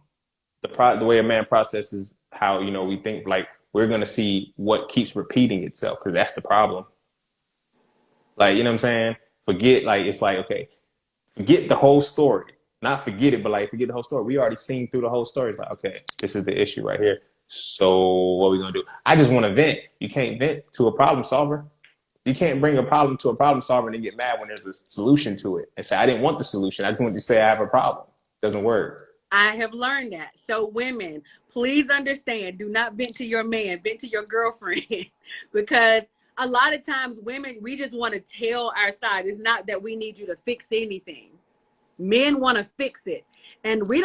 the way a man processes how, we think, like, we're going to see what keeps repeating itself, because that's the problem. Like, you know what I'm saying? Forget, like, it's like, okay, forget the whole story. Not forget it, but like forget the whole story. We already seen through the whole story. It's like, okay, this is the issue right here. So what are we going to do? I just want to vent. You can't vent to a problem solver. You can't bring a problem to a problem solver and get mad when there's a solution to it and say, I didn't want the solution. I just want to say I have a problem. It doesn't work. I have learned that. So women, please understand, do not vent to your man, vent to your girlfriend. Because a lot of times women, we just want to tell our side. It's not that we need you to fix anything. Men want to fix it. And we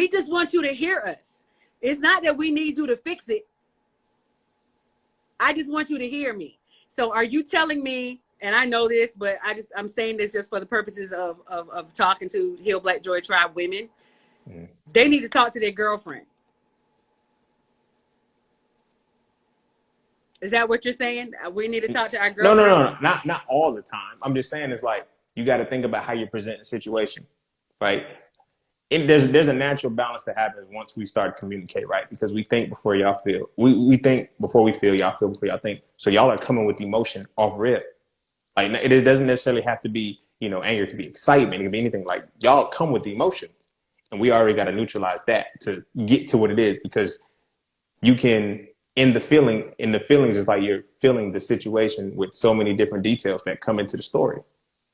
just want you to hear us. It's not that we need you to fix it. I just want you to hear me. So are you telling me, and I know this, but I'm saying this just for the purposes of talking to Heal Black Joy Tribe women. They need to talk to their girlfriend. Is that what you're saying? We need to talk to our girlfriend? No. Not all the time. I'm just saying it's like you got to think about how you present the situation, right? There's a natural balance that happens once we start to communicate, right? Because we think before y'all feel. We think before we feel, y'all feel before y'all think. So y'all are coming with emotion off rip. Like, it doesn't necessarily have to be, anger. It could be excitement. It could be anything. Like, y'all come with the emotions. And we already got to neutralize that to get to what it is, because you can, in the feelings, it's like you're feeling the situation with so many different details that come into the story.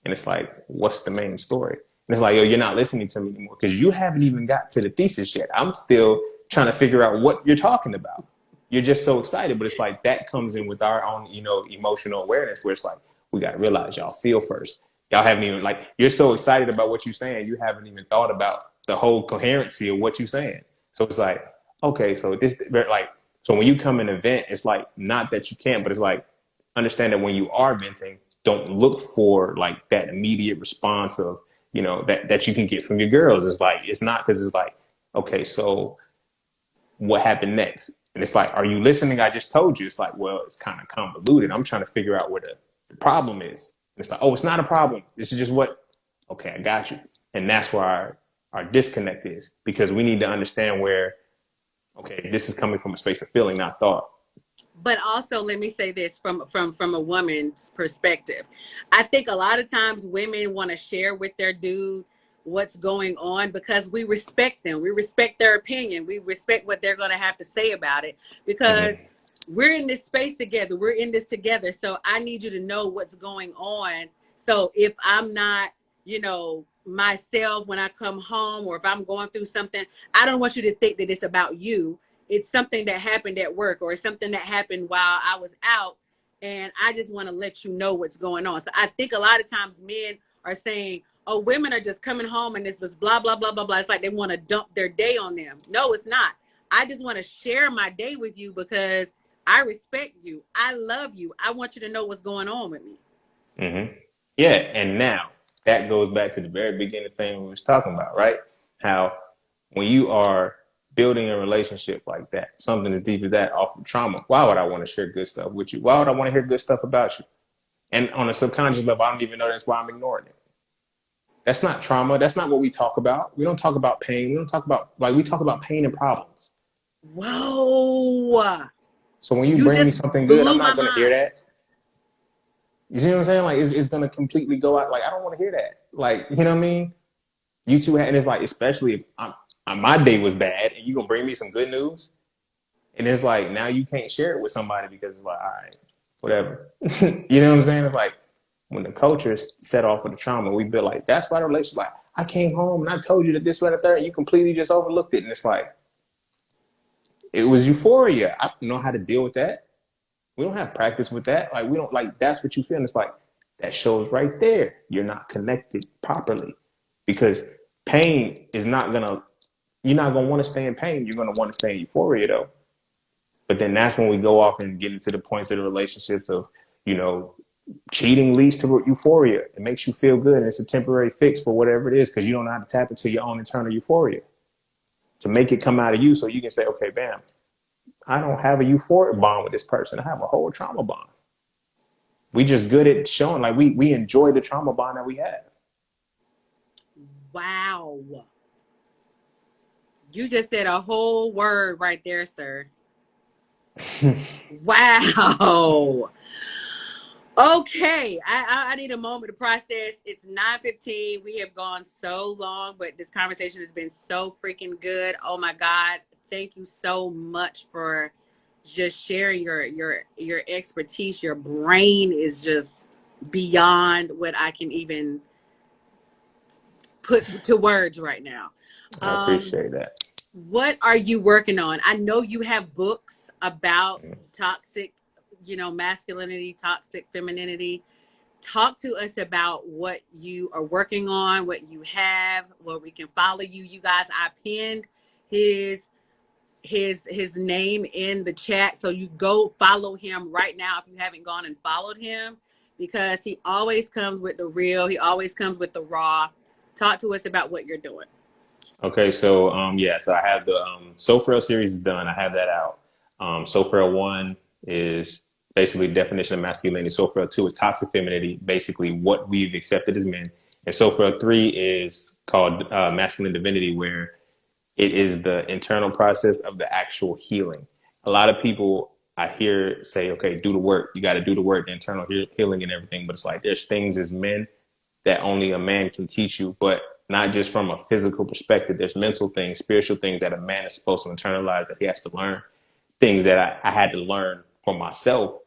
And it's like, what's the main story? And it's like, yo, you're not listening to me anymore because you haven't even got to the thesis yet. I'm still trying to figure out what you're talking about. You're just so excited. But it's like that comes in with our own, emotional awareness, where it's like, we got to realize y'all feel first. Y'all haven't even, like, you're so excited about what you're saying. You haven't even thought about the whole coherency of what you're saying. So it's like, okay, so so when you come in an event, it's like, not that you can't, but it's like, understand that when you are venting, don't look for like that immediate response of, that you can get from your girls. It's like, it's not, because it's like, okay, so what happened next? And it's like, are you listening? I just told you. It's like, well, it's kind of convoluted. I'm trying to figure out where the problem is. And it's like, oh, it's not a problem. This is just okay, I got you. And that's where our disconnect is, because we need to understand where, okay, this is coming from a space of feeling, not thought. But also, let me say this from a woman's perspective. I think a lot of times women want to share with their dude what's going on because we respect them. We respect their opinion. We respect what they're going to have to say about it because Mm-hmm. we're in this space together. We're in this together. So I need you to know what's going on. So if I'm not, myself when I come home, or if I'm going through something, I don't want you to think that it's about you. It's something that happened at work, or it's something that happened while I was out, and I just want to let you know what's going on. So I think a lot of times men are saying, oh, women are just coming home and this was blah blah blah blah blah. It's like they want to dump their day on them. No, it's not. I just want to share my day with you because I respect you, I love you, I want you to know what's going on with me. Mm-hmm. Yeah, and now that goes back to the very beginning thing we was talking about, right? How when you are building a relationship like that, something as deep as that off of trauma, why would I want to share good stuff with you? Why would I want to hear good stuff about you? And on a subconscious level, I don't even know that's why I'm ignoring it. That's not trauma. That's not what we talk about. We don't talk about pain. We don't talk about, we talk about pain and problems. Whoa, So when you you bring me just something good, I'm blew my not going to hear mind. that. You see what I'm saying? Like, it's going to completely go out. Like, I don't want to hear that. Like, you know what I mean? You two, and it's like, especially if my day was bad and you going to bring me some good news. And it's like, now you can't share it with somebody because it's like, all right, whatever. You know what I'm saying? It's like, when the culture set off with the trauma, we built like, that's why the relationship, like, I came home and I told you that this, that, and the third, and you completely just overlooked it. And it's like, it was euphoria. I don't know how to deal with that. We don't have practice with that. Like, we don't, like, that's what you feel. And it's like, that shows right there. You're not connected properly because pain is not gonna, you're not gonna want to stay in pain. You're gonna want to stay in euphoria though. But then that's when we go off and get into the points of the relationships of, you know, cheating leads to euphoria. It makes you feel good and it's a temporary fix for whatever it is because you don't know how to tap into your own internal euphoria to make it come out of you so you can say, okay, bam, I don't have a euphoric bond with this person. I have a whole trauma bond. We just good at showing like we enjoy the trauma bond that we have. Wow, you just said a whole word right there, sir. Wow. Okay, I need a moment to process. It's 9:15. We have gone so long, but this conversation has been so freaking good. Oh my God. Thank you so much for just sharing your expertise. Your brain is just beyond what I can even put to words right now. I Um, appreciate that. what are you working on? I know you have books about toxic, masculinity, toxic femininity. Talk to us about what you are working on, what you have, where we can follow you. You guys, I pinned his his name in the chat, so you go follow him right now if you haven't gone and followed him, because he always comes with the real. He always comes with the raw. Talk to us about what you're doing. Okay, so yeah, so I have the So Frail series is done. I have that out. So Frail 1 is basically definition of masculinity. So Frail 2 is toxic femininity, basically what we've accepted as men. And So Frail 3 is called masculine divinity, where it is the internal process of the actual healing. A lot of people I hear say, okay, do the work. You got to do the work, the internal healing and everything. But it's like there's things as men that only a man can teach you, but not just from a physical perspective. There's mental things, spiritual things that a man is supposed to internalize that he has to learn, things that I had to learn for myself,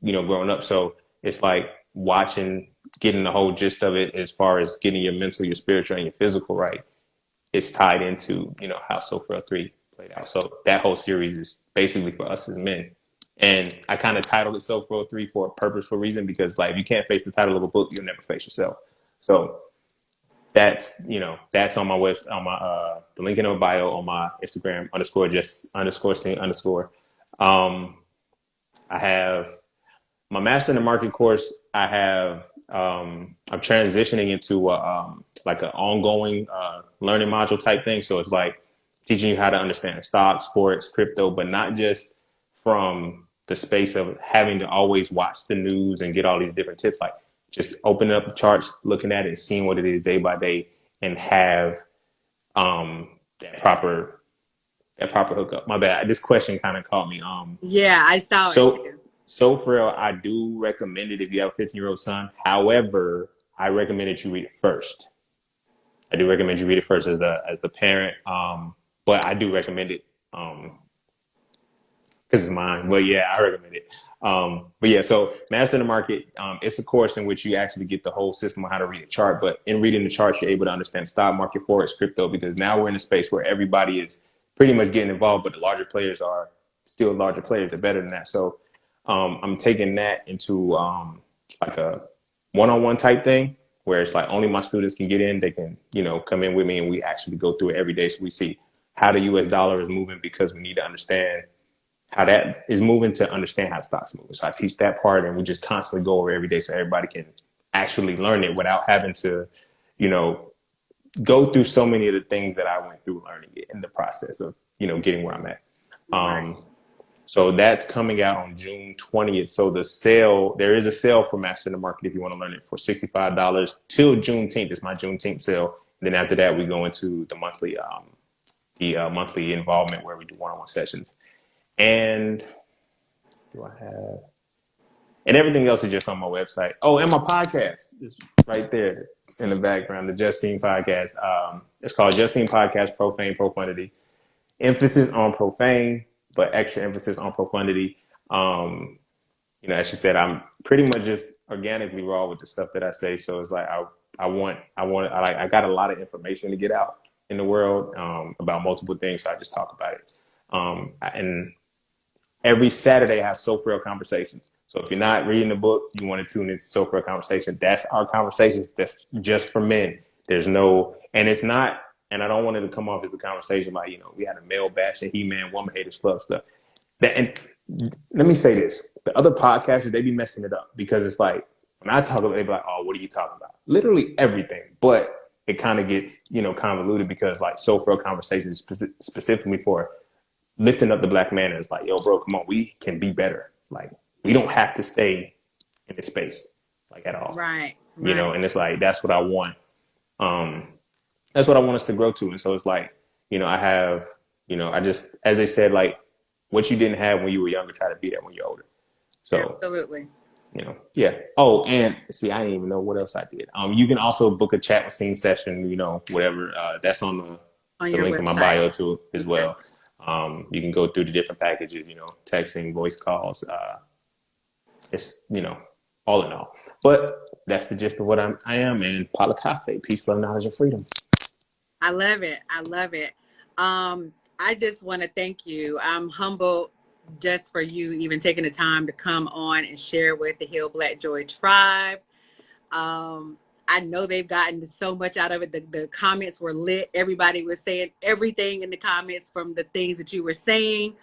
growing up. So it's like watching, getting the whole gist of it as far as getting your mental, your spiritual, and your physical right. It's tied into, how So Frail 3 played out. So that whole series is basically for us as men. And I kind of titled it So Frail 3 for a purposeful reason, because like if you can't face the title of a book, you'll never face yourself. So that's on my web, on my the link in my bio on my Instagram _just_sing_. I have my master in the market course. I have I'm transitioning into like an ongoing learning module type thing. So it's like teaching you how to understand stocks, forex, crypto, but not just from the space of having to always watch the news and get all these different tips. Like just opening up the charts, looking at it, seeing what it is day by day, and have that proper hookup. My bad. This question kind of caught me. Yeah, I saw it So too. so for real, I do recommend it if you have a 15-year-old son. However, I recommend that you read it first. I do recommend you read it first as the parent. But I do recommend it. Because it's mine. But yeah, I recommend it. But yeah, so Master the Market, it's a course in which you actually get the whole system on how to read a chart. But in reading the charts, you're able to understand the stock market, forex, crypto, because now we're in a space where everybody is pretty much getting involved, but the larger players are still larger players. They're better than that. So I'm taking that into like a one-on-one type thing where it's like only my students can get in. They can, come in with me and we actually go through it every day. So we see how the US dollar is moving because we need to understand how that is moving to understand how stocks move. So I teach that part and we just constantly go over every day so everybody can actually learn it without having to, you know, go through so many of the things that I went through learning it in the process of, getting where I'm at. Right. So that's coming out on June 20th. So there is a sale for Master in the Market if you want to learn it for $65 till Juneteenth. It's my Juneteenth sale. And then after that, we go into the monthly involvement where we do one-on-one sessions. And do I have? And everything else is just on my website. Oh, and my podcast is right there in the background, the Justine podcast. It's called Justine Podcast, Profane Profundity. Emphasis on profane, but extra emphasis on profundity. As she said, I'm pretty much just organically raw with the stuff that I say. So it's like I got a lot of information to get out in the world about multiple things. So I just talk about it. And every Saturday I have So For Real conversations. So if you're not reading the book, you want to tune into So For Real conversation. That's our conversations. That's just for men. And it's not, and I don't want it to come off as the conversation like, we had a male bash and He-Man, woman haters club stuff. And let me say this. The other podcasters, they be messing it up because it's like, when I talk about it, they be like, oh, what are you talking about? Literally everything. But it kind of gets, convoluted because like So For Real conversation is specifically for lifting up the black man. And it's like, yo, bro, come on, we can be better. Like, we don't have to stay in this space like at all. Right. And it's like, that's what I want. That's what I want us to grow to. And so it's like, I have, I just, as they said, like what you didn't have when you were younger, try to be that when you're older. So, Absolutely. Yeah. Oh, and see, I didn't even know what else I did. You can also book a chat with scene session, whatever. That's on the Your link website. in my bio too, as well. You can go through the different packages, texting, voice calls. It's, all in all. But that's the gist of what I am. And Paula Cafe, peace, love, knowledge, and freedom. I love it. I love it. I just want to thank you. I'm humbled just for you even taking the time to come on and share with the Heal Black Joy tribe. I know they've gotten so much out of it. The comments were lit. Everybody was saying everything in the comments from the things that you were saying.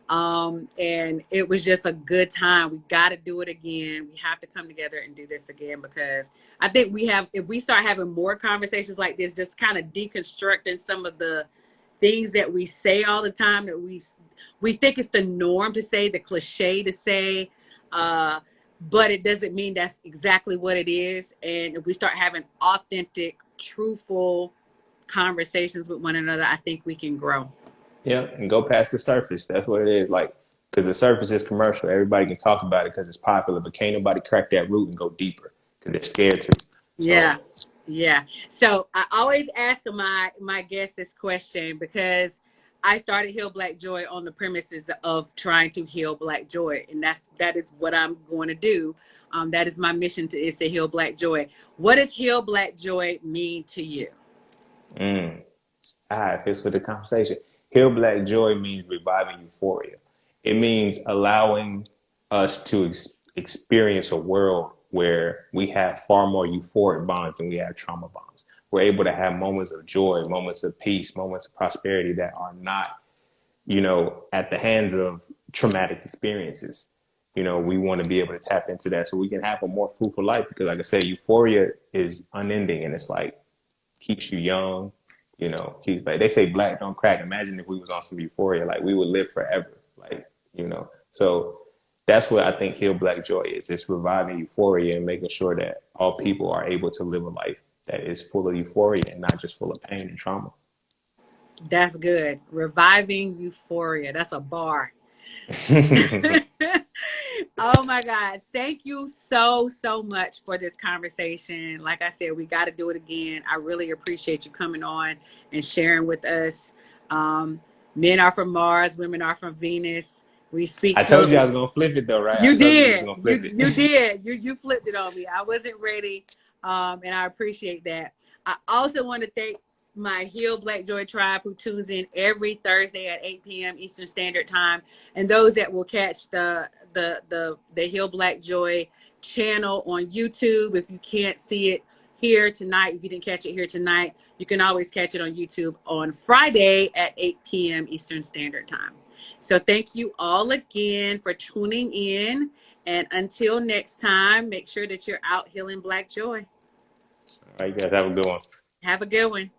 And it was just a good time. We got to do it again. We have to come together and do this again because I think if we start having more conversations like this, just kind of deconstructing some of the things that we say all the time that we think it's the norm to say, the cliche to say, but it doesn't mean that's exactly what it is. And if we start having authentic, truthful conversations with one another, I think we can grow. Yeah, and go past the surface. That's what it is. Like, because the surface is commercial. Everybody can talk about it because it's popular, but can't nobody crack that root and go deeper because they're scared to. So, Yeah. So I always ask my guests this question because I started Heal Black Joy on the premises of trying to heal Black joy, and that is what I'm going to do. That is my mission is to heal Black joy. What does Heal Black Joy mean to you? It fits with the conversation. Heal Black Joy means reviving euphoria. It means allowing us to experience a world where we have far more euphoric bonds than we have trauma bonds. We're able to have moments of joy, moments of peace, moments of prosperity that are not, at the hands of traumatic experiences. We want to be able to tap into that so we can have a more fruitful life because, like I said, euphoria is unending and it's like keeps you young. They say black don't crack. Imagine if we was on some euphoria, like we would live forever. So that's what I think Heal Black Joy is. It's reviving euphoria and making sure that all people are able to live a life that is full of euphoria and not just full of pain and trauma. That's good. Reviving euphoria. That's a bar. Oh my God. Thank you so much for this conversation. Like I said, we got to do it again. I really appreciate you coming on and sharing with us. Um, Men are from Mars, women are from Venus. We speak I told you I totally. was gonna flip it though, right? I You told you we was did. gonna flip You it. did. You flipped it on me. I wasn't ready. And I appreciate that. I also want to thank my Heal Black Joy tribe who tunes in every Thursday at 8 p.m. Eastern Standard Time, and those that will catch the Heal Black Joy channel on YouTube. If you can't see it here tonight, if you didn't catch it here tonight, you can always catch it on YouTube on Friday at 8 p.m. Eastern Standard Time. So thank you all again for tuning in. And until next time, make sure that you're out healing Black joy. All right, you guys have a good one. Have a good one.